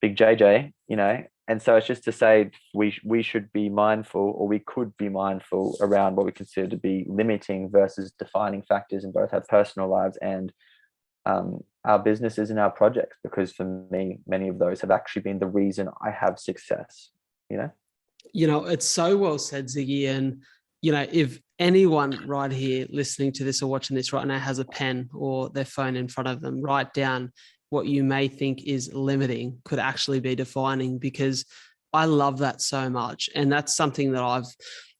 Big JJ, and so it's just to say we should be mindful, or we could be mindful around what we consider to be limiting versus defining factors in both our personal lives and our businesses and our projects, because for me, many of those have actually been the reason I have success. It's so well said, Ziggy. And if anyone right here listening to this or watching this right now has a pen or their phone in front of them, write down what you may think is limiting could actually be defining, because I love that so much. And that's something that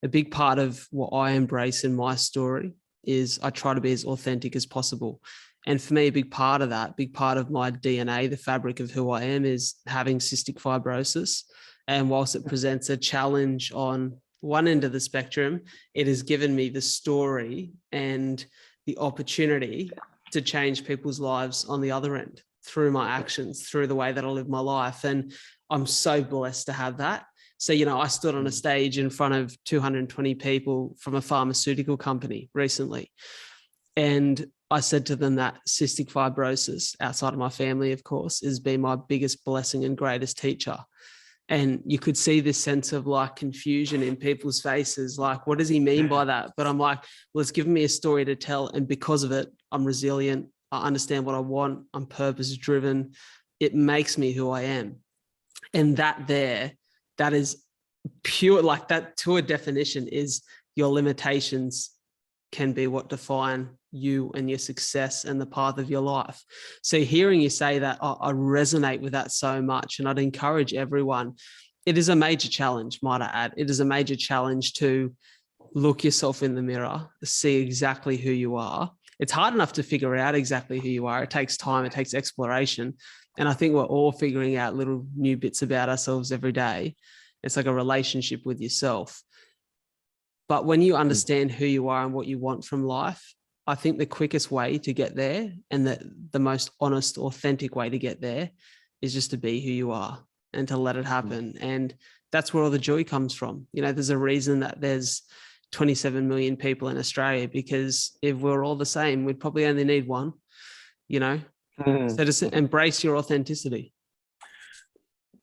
a big part of what I embrace in my story is I try to be as authentic as possible. And for me, a big part of my DNA, the fabric of who I am, is having cystic fibrosis. And whilst it presents a challenge on one end of the spectrum, it has given me the story and the opportunity to change people's lives on the other end through my actions, through the way that I live my life. And I'm so blessed to have that. So, I stood on a stage in front of 220 people from a pharmaceutical company recently. And I said to them that cystic fibrosis, outside of my family, of course, has been my biggest blessing and greatest teacher. And you could see this sense of like confusion in people's faces. Like, what does he mean by that? But I'm like, well, it's given me a story to tell. And because of it, I'm resilient. I understand what I want. I'm purpose driven. It makes me who I am. And that is pure, like that to a definition is your limitations can be what define you and your success and the path of your life. So hearing you say that, I resonate with that so much. And I'd encourage everyone, it is a major challenge, might I add. It is a major challenge to look yourself in the mirror, see exactly who you are. It's hard enough to figure out exactly who you are. It takes time, it takes exploration. And I think we're all figuring out little new bits about ourselves every day. It's like a relationship with yourself. But when you understand who you are and what you want from life, I think the quickest way to get there, and the most honest, authentic way to get there, is just to be who you are and to let it happen. And that's where all the joy comes from. You know, there's a reason that there's 27 million people in Australia, because if we're all the same, we'd probably only need one, you know? So just embrace your authenticity.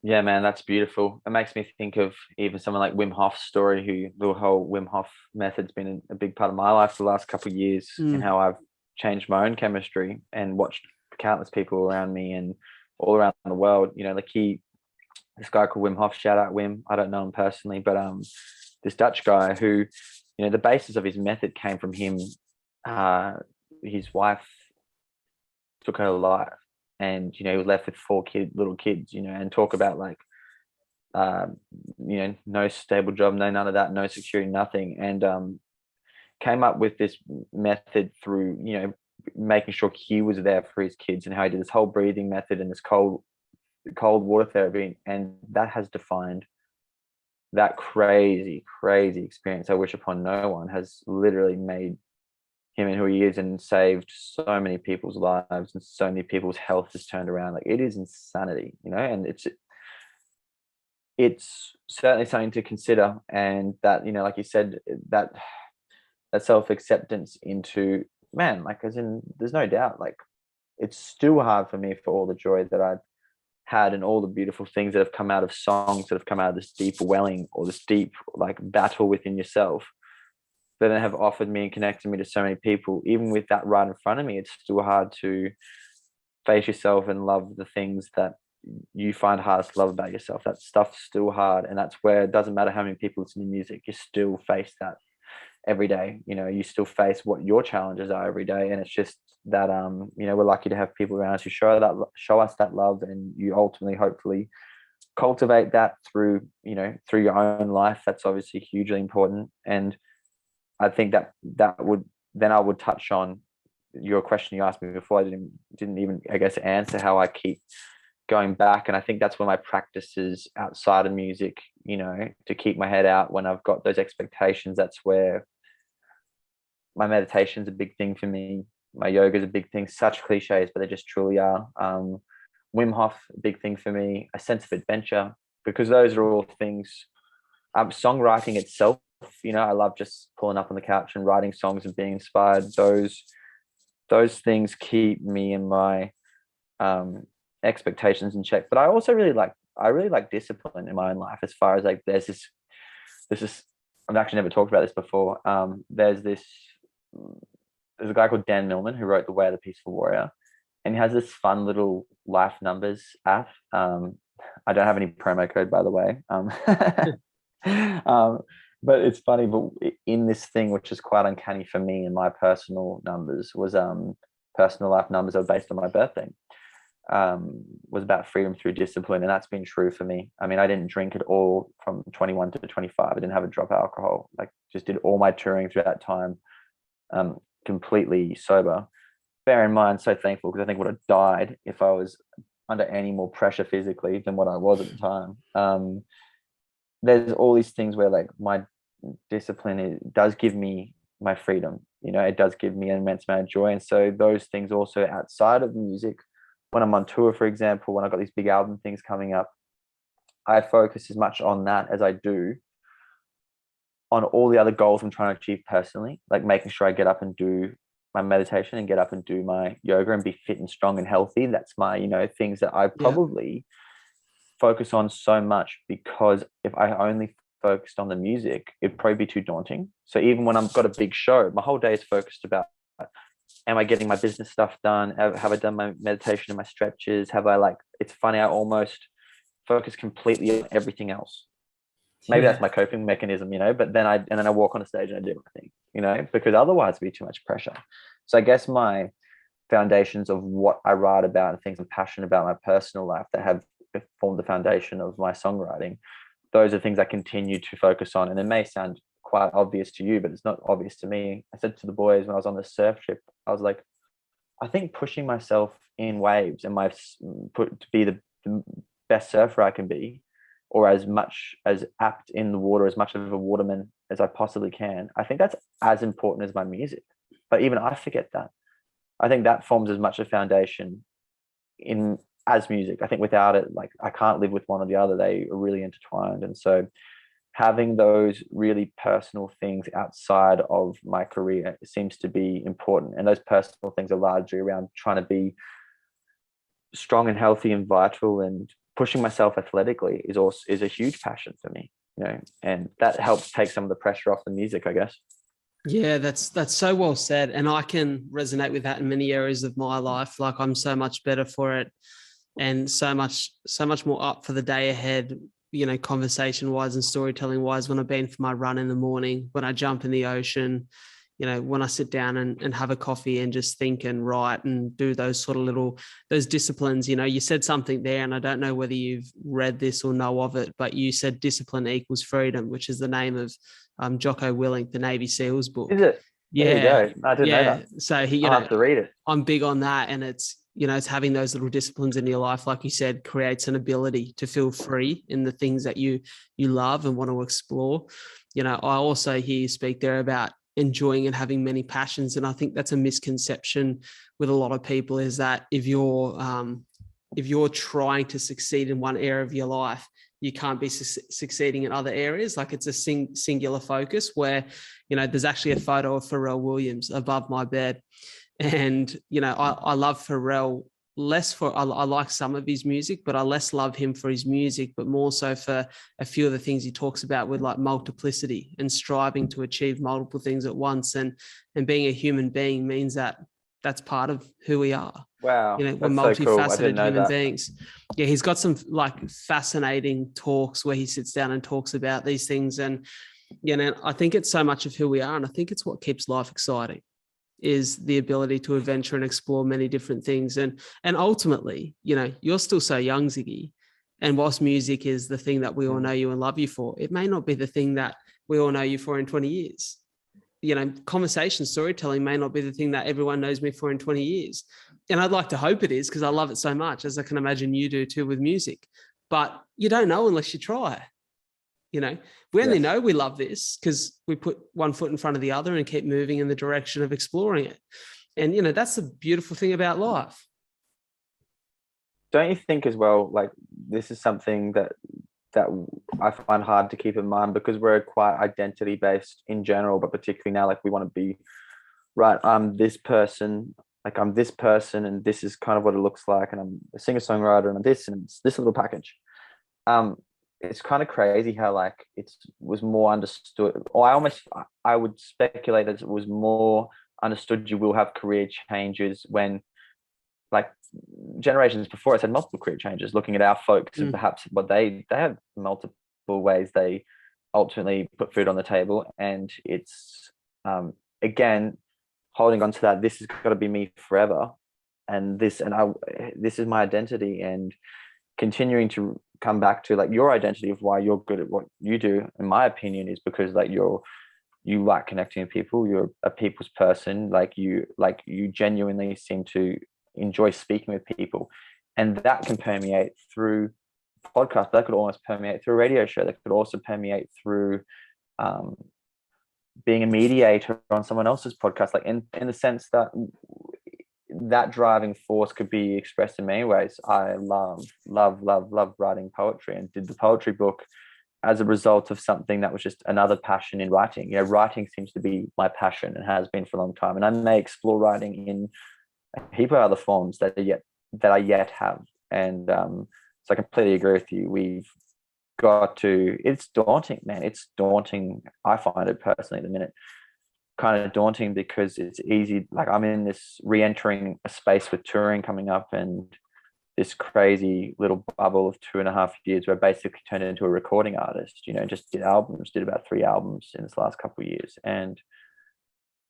Yeah, man, that's beautiful. It makes me think of even someone like Wim Hof's story, who the whole Wim Hof method's been a big part of my life for the last couple of years, and how I've changed my own chemistry and watched countless people around me and all around the world. You know, like this guy called Wim Hof, shout out Wim. I don't know him personally, but this Dutch guy who, you know, the basis of his method came from him. His wife took her life, and he was left with little kids, and talk about like no stable job, none of that, no security, nothing, and came up with this method through making sure he was there for his kids, and how he did this whole breathing method and this cold water therapy, and that has defined that crazy experience I wish upon no one, has literally made him and who he is, and saved so many people's lives, and so many people's health has turned around. Like, it is insanity, and it's certainly something to consider. And that, like you said, that self-acceptance into, man, like, as in, there's no doubt, like, it's still hard for me for all the joy that I've had and all the beautiful things that have come out of songs, that have come out of this deep welling, or this deep like battle within yourself, that then have offered me and connected me to so many people. Even with that right in front of me, it's still hard to face yourself and love the things that you find hardest to love about yourself. That stuff's still hard, and that's where it doesn't matter how many people listen to music, you still face that every day. You still face what your challenges are every day, and it's just that we're lucky to have people around us who show us that love, and you ultimately, hopefully, cultivate that through your own life. That's obviously hugely important. And I think that I would touch on your question you asked me before. I didn't even, I guess, answer how I keep going back. And I think that's where my practices outside of music, to keep my head out when I've got those expectations. That's where my meditation's a big thing for me. My yoga is a big thing. Such cliches, but they just truly are. Wim Hof, a big thing for me. A sense of adventure, because those are all things. Songwriting itself, I love just pulling up on the couch and writing songs and being inspired. Those things keep me in my expectations in check. But I also really like discipline in my own life, as far as like there's this I've actually never talked about this before. There's a guy called Dan Millman who wrote The Way of the Peaceful Warrior, and he has this fun little life numbers app. I don't have any promo code, by the way. But it's funny, but in this thing, which is quite uncanny for me, and my personal numbers was personal life numbers are based on my birthday. Was about freedom through discipline, and that's been true for me. I mean, I didn't drink at all from 21 to 25. I didn't have a drop of alcohol. Like, just did all my touring through that time, completely sober. Bear in mind, so thankful, because I think I would have died if I was under any more pressure physically than what I was at the time. There's all these things where, like, my discipline does give me my freedom. It does give me an immense amount of joy. And so those things also outside of music, when I'm on tour, for example, when I've got these big album things coming up, I focus as much on that as I do on all the other goals I'm trying to achieve personally, like making sure I get up and do my meditation and get up and do my yoga and be fit and strong and healthy. That's my, things that I probably focus on so much, because if I only focused on the music, it'd probably be too daunting. So even when I've got a big show, my whole day is focused about, am I getting my business stuff done? Have I done my meditation and my stretches? It's funny, I almost focus completely on everything else. Maybe that's my coping mechanism, but then I walk on a stage and I do my thing, because otherwise it'd be too much pressure. So I guess my foundations of what I write about and things I'm passionate about in my personal life that have formed the foundation of my songwriting, those are things I continue to focus on. And it may sound quite obvious to you, but it's not obvious to me. I said to the boys when I was on the surf trip, I was like, I think pushing myself in waves and to be the best surfer I can be, or as much as apt in the water, as much of a waterman as I possibly can, I think that's as important as my music. But even I forget that. I think that forms as much a foundation in as music. I think without it, like, I can't live with one or the other. They are really intertwined. And so having those really personal things outside of my career seems to be important. And those personal things are largely around trying to be strong and healthy and vital, and pushing myself athletically is a huge passion for me, and that helps take some of the pressure off the music, I guess. Yeah, that's so well said. And I can resonate with that in many areas of my life. Like, I'm so much better for it, and so much more up for the day ahead, conversation wise and storytelling wise, when I've been for my run in the morning, when I jump in the ocean, when I sit down and have a coffee and just think and write and do those sort of those disciplines. You said something there, and I don't know whether you've read this or know of it, but you said discipline equals freedom, which is the name of Jocko Willink, the Navy SEALs book. Is it? Yeah. There you go. I didn't know that. So I'll have to read it. I'm big on that. And it's, it's having those little disciplines in your life, like you said, creates an ability to feel free in the things that you love and want to explore. I also hear you speak there about enjoying and having many passions. And I think that's a misconception with a lot of people, is that if you're trying to succeed in one area of your life, you can't be succeeding in other areas. Like, it's a singular focus, where, there's actually a photo of Pharrell Williams above my bed. And, I love Pharrell I like some of his music, but I less love him for his music, but more so for a few of the things he talks about with, like, multiplicity and striving to achieve multiple things at once. And being a human being means that that's part of who we are. Wow. We're that's so cool. I multifaceted didn't know human that. beings. Yeah, he's got some, like, fascinating talks where he sits down and talks about these things. And, I think it's so much of who we are. And I think it's what keeps life exciting, is the ability to adventure and explore many different things. And ultimately, you're still so young, Ziggy. And whilst music is the thing that we all know you and love you for, it may not be the thing that we all know you for in 20 years. Conversation storytelling may not be the thing that everyone knows me for in 20 years. And I'd like to hope it is, because I love it so much, as I can imagine you do too with music. But you don't know unless you try. We only know we love this because we put one foot in front of the other and keep moving in the direction of exploring it. And, that's the beautiful thing about life. Don't you think as well, like, this is something that I find hard to keep in mind, because we're quite identity based in general, but particularly now, like, we want to be, right, I'm this person, and this is kind of what it looks like, and I'm a singer-songwriter, and I'm this, and it's this little package. It's kind of crazy how, like, it was more understood, or I would speculate that it was more understood you will have career changes, when, like, generations before us had multiple career changes. Looking at our folks and perhaps what they have multiple ways they ultimately put food on the table. And it's again, holding on to that, this has got to be me forever, and this is my identity, and continuing to come back to, like, your identity of why you're good at what you do, in my opinion, is because, like, you like connecting with people, you're a people's person, you genuinely seem to enjoy speaking with people, and that can permeate through podcast. That could almost permeate through a radio show. That could also permeate through being a mediator on someone else's podcast, like, in the sense that driving force could be expressed in many ways. I love writing poetry, and did the poetry book as a result of something that was just another passion in writing. Writing seems to be my passion and has been for a long time, and I may explore writing in a heap of other forms that I yet have. And so I completely agree with you. We've got to, it's daunting, man. It's daunting. I find it personally at the minute kind of daunting, because it's easy. Like, I'm in this re-entering a space with touring coming up, and this crazy little bubble of 2.5 years where I basically turned into a recording artist, just did about 3 albums in this last couple of years. And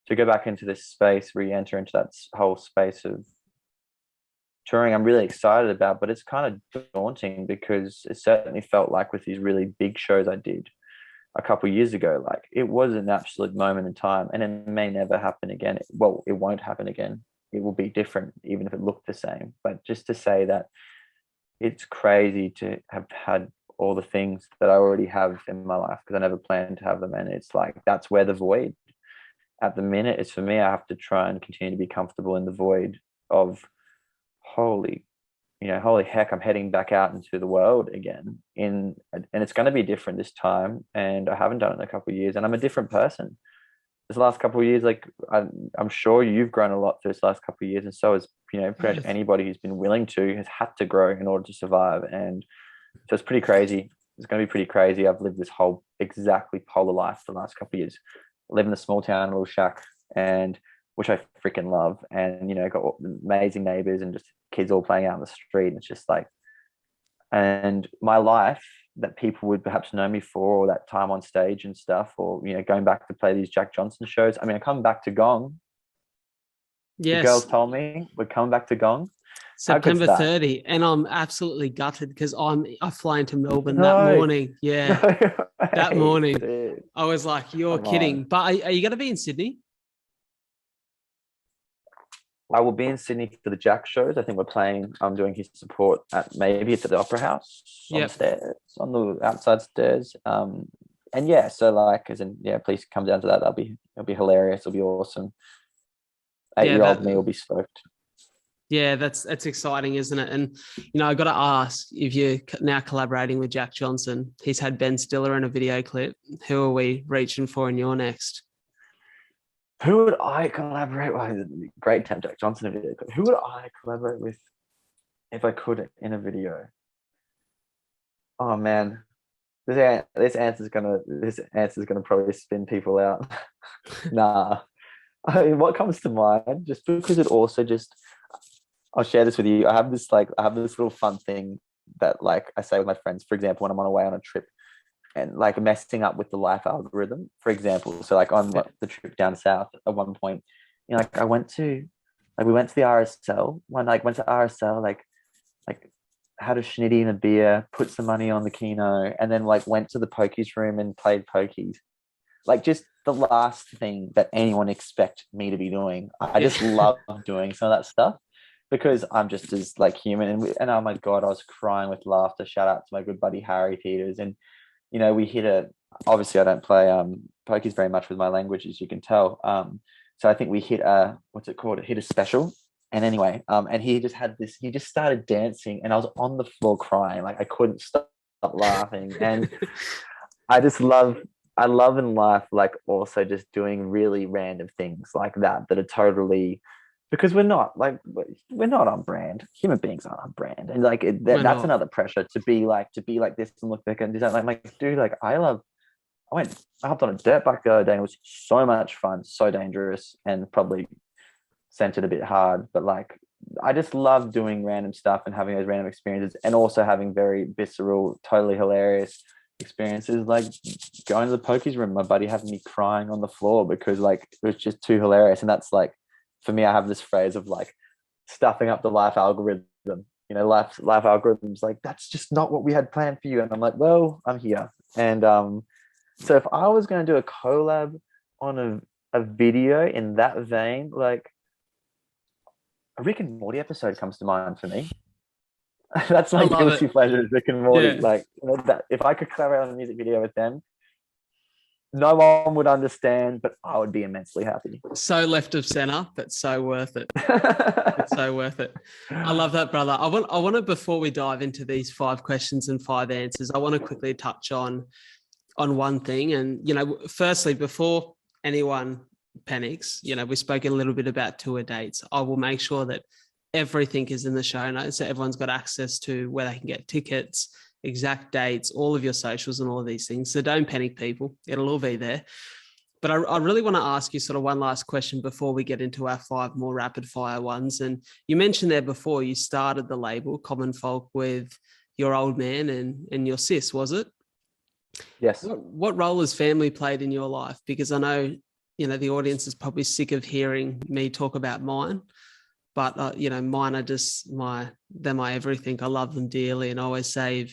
to go back into this space, re-enter into that whole space of touring, I'm really excited about, but it's kind of daunting, because it certainly felt like with these really big shows I did, a couple of years ago, like it was an absolute moment in time, and it may never happen again. Well, it won't happen again. It will be different, even if it looked the same. But just to say that it's crazy to have had all the things that I already have in my life because I never planned to have them. And it's like, that's where the void at the minute is for me. I have to try and continue to be comfortable in the void of holy heck, I'm heading back out into the world again and it's going to be different this time. And I haven't done it in a couple of years, and I'm a different person. This last couple of years, like I'm sure you've grown a lot through this last couple of years, and so has pretty much anybody who's been willing to has had to grow in order to survive. And so it's pretty crazy. It's going to be pretty crazy. I've lived this whole exactly polar life for the last couple of years. I live in a small town, a little shack, and which I freaking love. And got amazing neighbors and just kids all playing out in the street. And it's just like, and my life that people would perhaps know me for, or that time on stage and stuff, or going back to play these Jack Johnson shows. I mean, I come back to Gong. Yes. The girls told me we're coming back to Gong. September 30, and I'm absolutely gutted because I fly into Melbourne that morning. Yeah, that morning. Dude. I was like, "You're kidding!" But are you going to be in Sydney? I will be in Sydney for the Jack shows. I think we're playing. I'm doing his support at it's at the Opera House on the stairs, on the outside stairs. And yeah, so like, as in, please come down to that. It'll be hilarious. It'll be awesome. 8-year-old me will be stoked. Yeah, that's exciting, isn't it? And I got to ask, if you're now collaborating with Jack Johnson, he's had Ben Stiller in a video clip. Who are we reaching for in your next? Who would I collaborate with? Great time, Jack Johnson in a video clip. Who would I collaborate with if I could in a video? Oh man, this answer is gonna probably spin people out. Nah, I mean, what comes to mind, just because it also just, I'll share this with you. I have this little fun thing that like I say with my friends. For example, when I'm away on a trip, and like messing up with the life algorithm, for example. So like on the trip down south at one point, we went to the RSL went to RSL, like had a schnitty and a beer, put some money on the Keno, and then like went to the pokies room and played pokies. Like just the last thing that anyone expect me to be doing. I just love doing some of that stuff because I'm just as like human. And oh my God, I was crying with laughter. Shout out to my good buddy Harry Peters. And we hit obviously I don't play pokies very much with my language, as you can tell. So I think we hit hit a special. And anyway, and he just started dancing and I was on the floor crying. Like I couldn't stop laughing. And I love in life, like also just doing really random things like that are totally, because we're not on brand. Human beings aren't on brand, and like that's another pressure to be like this and look back and do that. Like, dude, like I hopped on a dirt bike the other day and it was so much fun, so dangerous, and probably sent it a bit hard. But like, I just love doing random stuff and having those random experiences, and also having very visceral, totally hilarious experiences, like going to the pokies room, my buddy having me crying on the floor because like it was just too hilarious. And that's like, for me, I have this phrase of like stuffing up the life algorithm. Life algorithms, like that's just not what we had planned for you. And I'm like, well, I'm here. And so if I was going to do a collab on a video in that vein, like a Rick and Morty episode comes to mind for me. That's my guilty pleasure, Rick and Morty. Yeah. Like that, if I could collaborate on a music video with them, no one would understand, but I would be immensely happy. So left of center, but so worth it. It's so worth it. I love that, brother. I want to, before we dive into these 5 questions and 5 answers, I want to quickly touch on one thing. And, firstly, before anyone panics, we've spoken a little bit about tour dates. I will make sure that everything is in the show notes, so everyone's got access to where they can get tickets, exact dates, all of your socials and all of these things. So don't panic, people. It'll all be there. But I really want to ask you sort of one last question before we get into our 5 more rapid fire ones. And you mentioned there before you started the label Common Folk with your old man and your sis, was it? Yes. What role has family played in your life? Because I know, the audience is probably sick of hearing me talk about mine. But, mine are just they're my everything. I love them dearly. And I always say,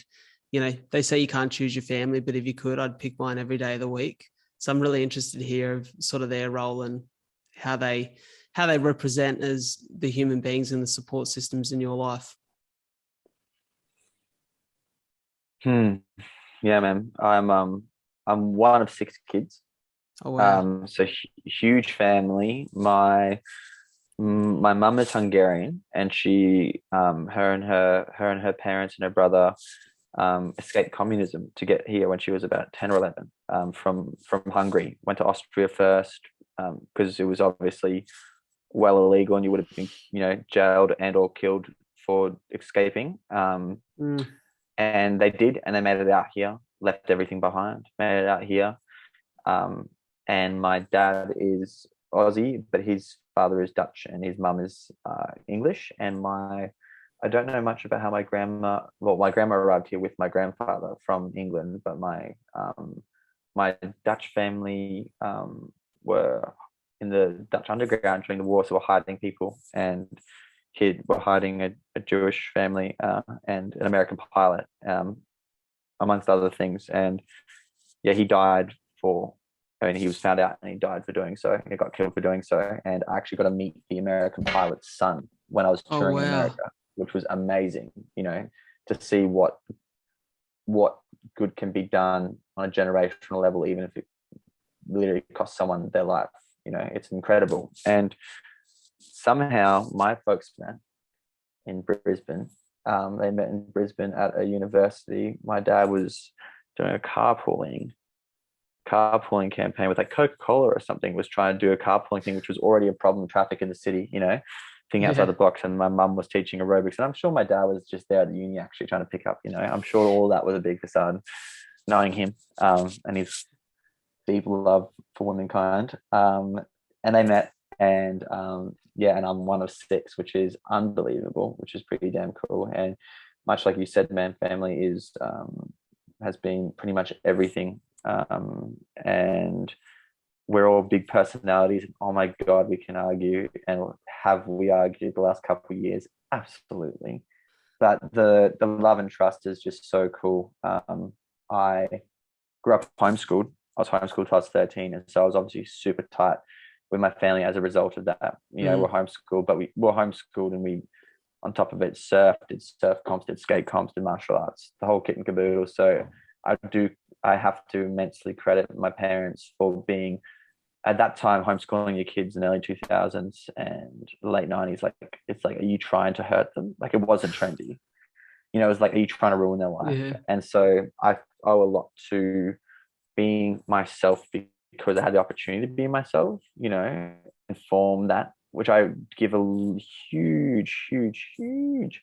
they say you can't choose your family, but if you could, I'd pick mine every day of the week. So I'm really interested to hear of sort of their role and how they represent as the human beings and the support systems in your life. Yeah, man. I'm one of 6 kids. Oh, wow. So huge family. My mum is Hungarian, and she her and her parents and her brother escaped communism to get here when she was about 10 or 11, from Hungary. Went to Austria first, because it was obviously well illegal and you would have been jailed and or killed for escaping. And they did, and they made it out here, left everything behind, made it out here. And my dad is Aussie, but his father is Dutch and his mum is English. And I don't know much about how my grandma arrived here with my grandfather from England, but my Dutch family were in the Dutch underground during the war, so were hiding people, and were hiding a Jewish family and an American pilot, amongst other things. And yeah, he died he was found out and he died for doing so. He got killed for doing so. And I actually got to meet the American pilot's son when I was touring America, which was amazing, to see what good can be done on a generational level, even if it literally costs someone their life. It's incredible. And somehow my folks met in Brisbane. They met in Brisbane at a university. My dad was doing a carpooling campaign with like Coca-Cola or something, was trying to do a carpooling thing, which was already a problem, traffic in the city, thing outside the blocks. And my mum was teaching aerobics, and I'm sure my dad was just there at the uni actually trying to pick up, I'm sure all that was a big facade, knowing him and his deep love for womankind. And they met, and and I'm one of 6, which is unbelievable, which is pretty damn cool. And much like you said, man, family has been pretty much everything. And we're all big personalities. Oh my God, we can argue, and have we argued the last couple of years? Absolutely. But the love and trust is just so cool. I grew up homeschooled. I was homeschooled till I was 13, and so I was obviously super tight with my family as a result of that. We're homeschooled, but we were homeschooled, and we, on top of it, surfed, did surf comps, did skate comps, did martial arts, the whole kit and caboodle. So I have to immensely credit my parents for being, at that time, homeschooling your kids in the early 2000s and late 90s. Like, it's like, are you trying to hurt them? Like, it wasn't trendy. It was like, are you trying to ruin their life? Yeah. And so I owe a lot to being myself, because I had the opportunity to be myself, and form that, which I give a huge, huge, huge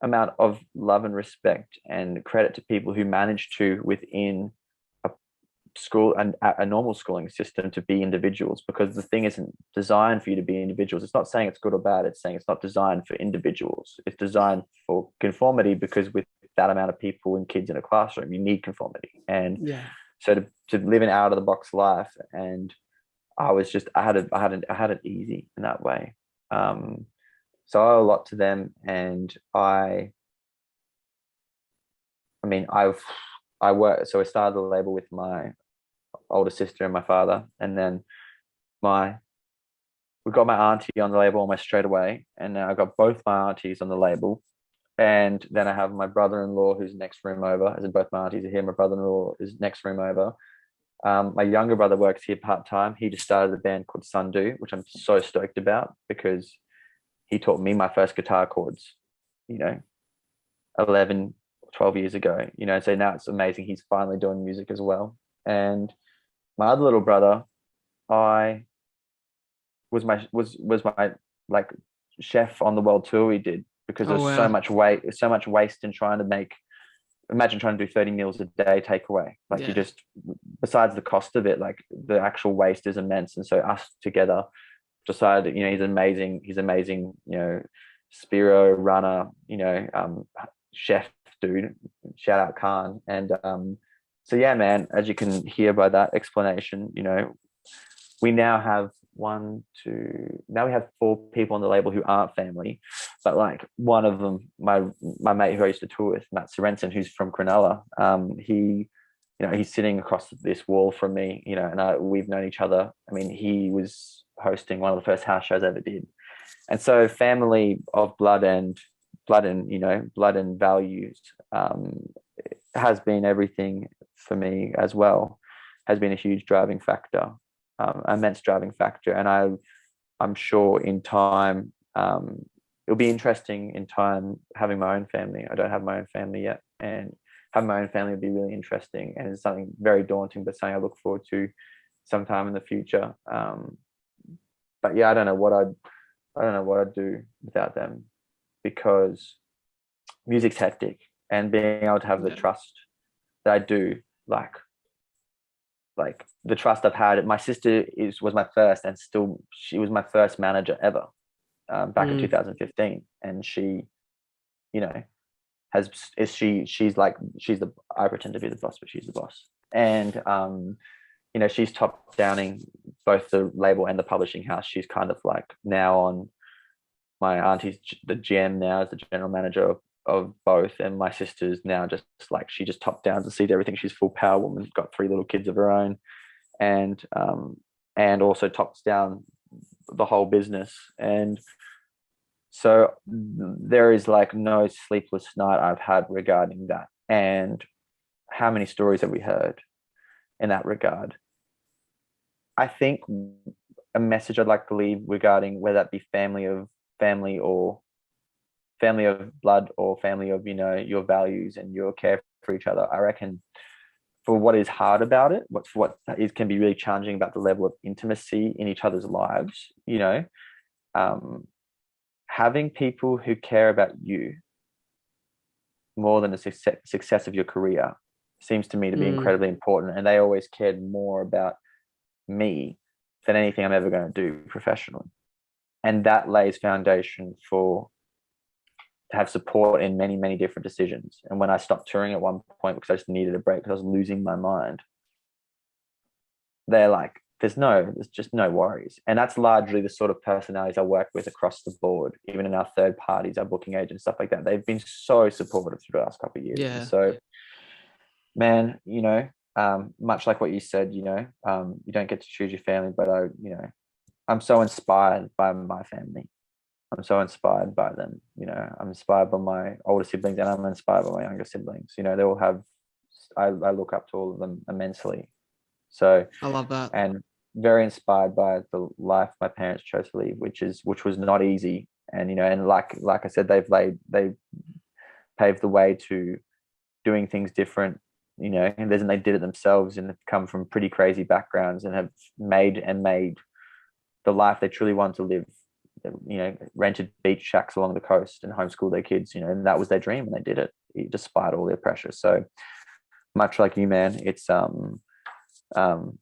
amount of love and respect and credit to people who manage to, within a school and a normal schooling system, to be individuals, because the thing isn't designed for you to be individuals. It's not saying it's good or bad. It's saying it's not designed for individuals. It's designed for conformity, because with that amount of people and kids in a classroom, you need conformity. And so to live an out of the box life, and I had it easy in that way. So I owe a lot to them. And I work. So I started the label with my older sister and my father, and then we got my auntie on the label almost straight away, and now I got both my aunties on the label. And then I have my brother-in-law, who's next room over, as in both my aunties are here. My brother-in-law is next room over. My younger brother works here part-time. He just started a band called Sundu, which I'm so stoked about, because he taught me my first guitar chords, 11, 12 years ago, so now it's amazing. He's finally doing music as well. And my other little brother, I was my like chef on the world tour we did, because there's so much waste in trying to imagine trying to do 30 meals a day takeaway. Like, you just, besides the cost of it, like, the actual waste is immense. And so us together decided, he's amazing, Spiro runner, chef dude, shout out Khan. And so yeah, man, as you can hear by that explanation, we now have now we have 4 people on the label who aren't family, but like one of them, my mate who I used to tour with, Matt Sorensen, who's from Cronulla, he, you know, he's sitting across this wall from me, you know, and we've known each other. I mean, he was hosting one of the first house shows I ever did. And so family of blood and you know, blood and values has been everything for me as well, has been a huge driving factor, immense driving factor. And I'm sure in time, it'll be interesting in time having my own family. I don't have my own family yet, and having my own family would be really interesting, and it's something very daunting, but something I look forward to sometime in the future. But yeah, I don't know what I'd do without them, because music's hectic, and being able to have the trust that I do, like the trust I've had. My sister was my first, and still she was my first manager ever, back in 2015, and she, you know, she's I pretend to be the boss, but she's the boss. And you know, she's top downing both the label and the publishing house. She's kind of like now on my auntie's the GM now, as the general manager of both, and my sister's now just like, she just top downs and sees everything. She's full power woman, got 3 little kids of her own, and also tops down the whole business. And so there is like no sleepless night I've had regarding that. And how many stories have we heard in that regard? I think a message I'd like to leave regarding whether that be family of blood or family of, you know, your values and your care for each other. I reckon for what is hard about it, can be really challenging about the level of intimacy in each other's lives, you know, having people who care about you more than the success of your career seems to me to be incredibly important. And they always cared more about me than anything I'm ever going to do professionally. And that lays foundation to have support in many, many different decisions. And when I stopped touring at one point because I just needed a break because I was losing my mind, they're like, there's just no worries. And that's largely the sort of personalities I work with across the board, even in our third parties, our booking agents, stuff like that. They've been so supportive through the last couple of years. Yeah. So, man, you know, much like what you said, you know, you don't get to choose your family, but I'm so inspired by my family. I'm so inspired by them. You know, I'm inspired by my older siblings, and I'm inspired by my younger siblings. You know, they all have, I look up to all of them immensely. So I love that. And very inspired by the life my parents chose to lead, which was not easy. And, you know, and like I said, they paved the way to doing things different, you know, and they did it themselves, and have come from pretty crazy backgrounds and have made the life they truly wanted to live. You know, rented beach shacks along the coast and homeschooled their kids, you know, and that was their dream, and they did it despite all their pressure. So much like you, man, it's a lot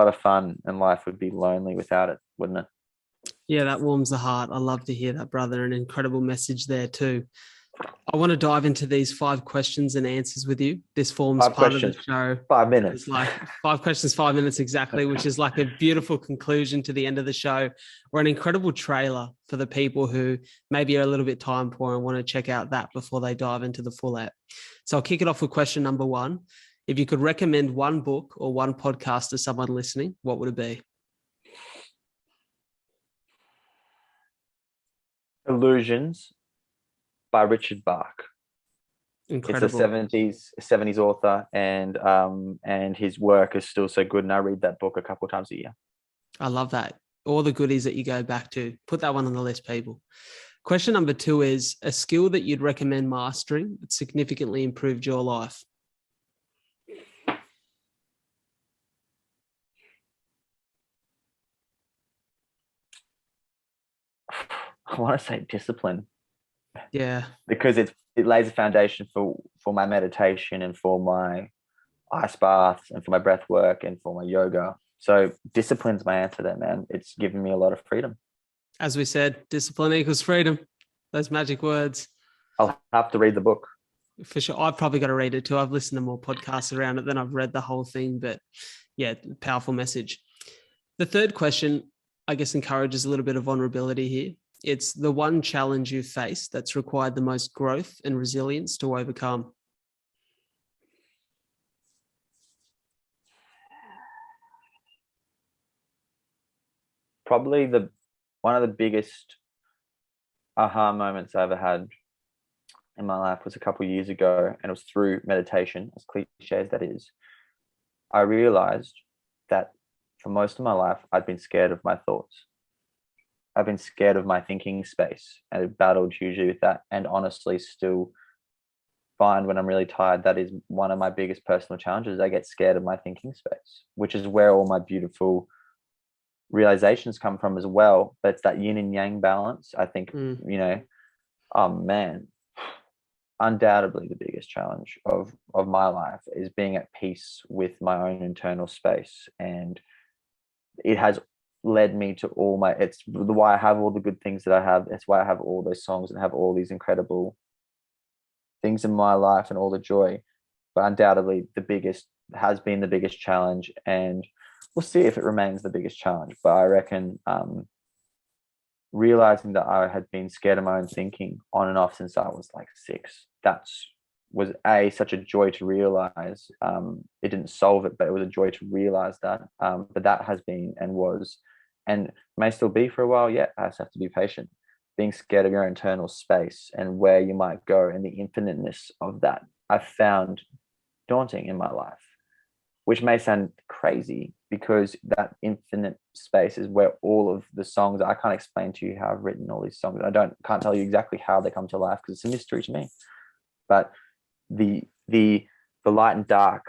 of fun, and life would be lonely without it, wouldn't it? Yeah, that warms the heart. I love to hear that, brother. An incredible message there too. I want to dive into these 5 questions and answers with you. This forms part of the show. 5 minutes. It's like 5 questions, 5 minutes exactly, which is like a beautiful conclusion to the end of the show, or an incredible trailer for the people who maybe are a little bit time poor and want to check out that before they dive into the full app. So I'll kick it off with question number 1. If you could recommend one book or one podcast to someone listening, what would it be? Illusions by Richard Bach. Incredible. It's a 70s author, and his work is still so good, and I read that book a couple of times a year. I love that. All the goodies that you go back to. Put that one on the list, people. Question number 2 is a skill that you'd recommend mastering that significantly improved your life. I want to say discipline. Yeah. Because it lays a foundation for my meditation, and for my ice baths, and for my breath work, and for my yoga. So discipline's my answer there, man. It's given me a lot of freedom. As we said, discipline equals freedom. Those magic words. I'll have to read the book. For sure. I've probably got to read it too. I've listened to more podcasts around it than I've read the whole thing, but yeah, powerful message. The third question, I guess, encourages a little bit of vulnerability here. It's the one challenge you've faced that's required the most growth and resilience to overcome. Probably one of the biggest aha moments I ever had in my life was a couple of years ago, and it was through meditation, as cliche as that is. I realized that for most of my life, I'd been scared of my thoughts. I've been scared of my thinking space, and I battled hugely with that, and honestly still find when I'm really tired, that is one of my biggest personal challenges. I get scared of my thinking space, which is where all my beautiful realizations come from as well. But it's that yin and yang balance. I think, oh man, undoubtedly the biggest challenge of my life is being at peace with my own internal space. And it has led me to it's why I have all the good things that I have. It's why I have all those songs and have all these incredible things in my life and all the joy. But undoubtedly has been the biggest challenge, and we'll see if it remains the biggest challenge. But I reckon realizing that I had been scared of my own thinking on and off since I was like 6, was such a joy to realize. It didn't solve it, but it was a joy to realize that. But that has been and was and may still be for a while yet. I just have to be patient. Being scared of your internal space and where you might go and the infiniteness of that, I've found daunting in my life, which may sound crazy because that infinite space is where all of the songs, I can't explain to you how I've written all these songs. Can't tell you exactly how they come to life because it's a mystery to me. But the light and dark,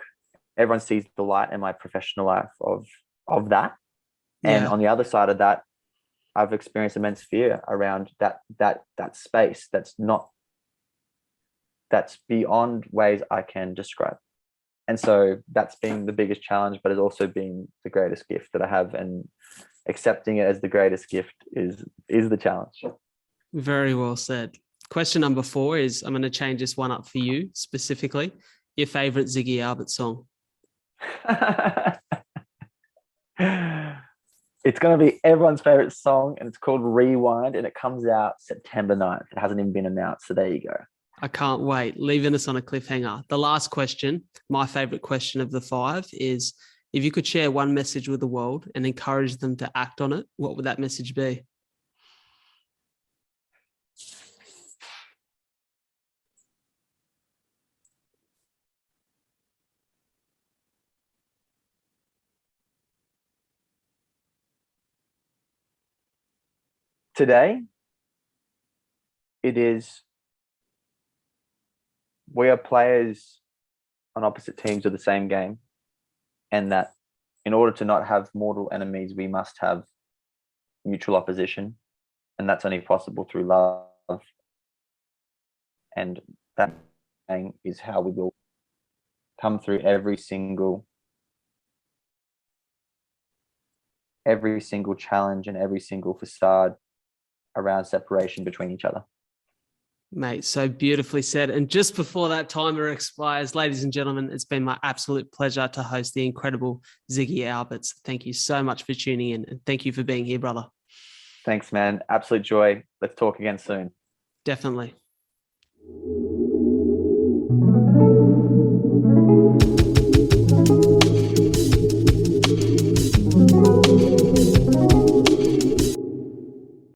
everyone sees the light in my professional life of that. And on the other side of that, I've experienced immense fear around that space that's beyond ways I can describe. And so that's been the biggest challenge, but it's also been the greatest gift that I have, and accepting it as the greatest gift is the challenge. Very well said. Question number 4 is, I'm going to change this one up for you specifically. Your favorite Ziggy Alberts song? It's going to be everyone's favorite song, and it's called Rewind, and it comes out September 9th. It hasn't even been announced, so there you go. I can't wait. Leaving us on a cliffhanger. The last question, my favorite question of the 5, is if you could share one message with the world and encourage them to act on it, what would that message be? Today, it is, we are players on opposite teams of the same game, and that in order to not have mortal enemies, we must have mutual opposition, and that's only possible through love. And that is how we will come through every single challenge and every single facade around separation between each other. Mate, so beautifully said. And just before that timer expires, ladies and gentlemen, it's been my absolute pleasure to host the incredible Ziggy Alberts. Thank you so much for tuning in, and thank you for being here, brother. Thanks, man. Absolute joy. Let's talk again soon. Definitely.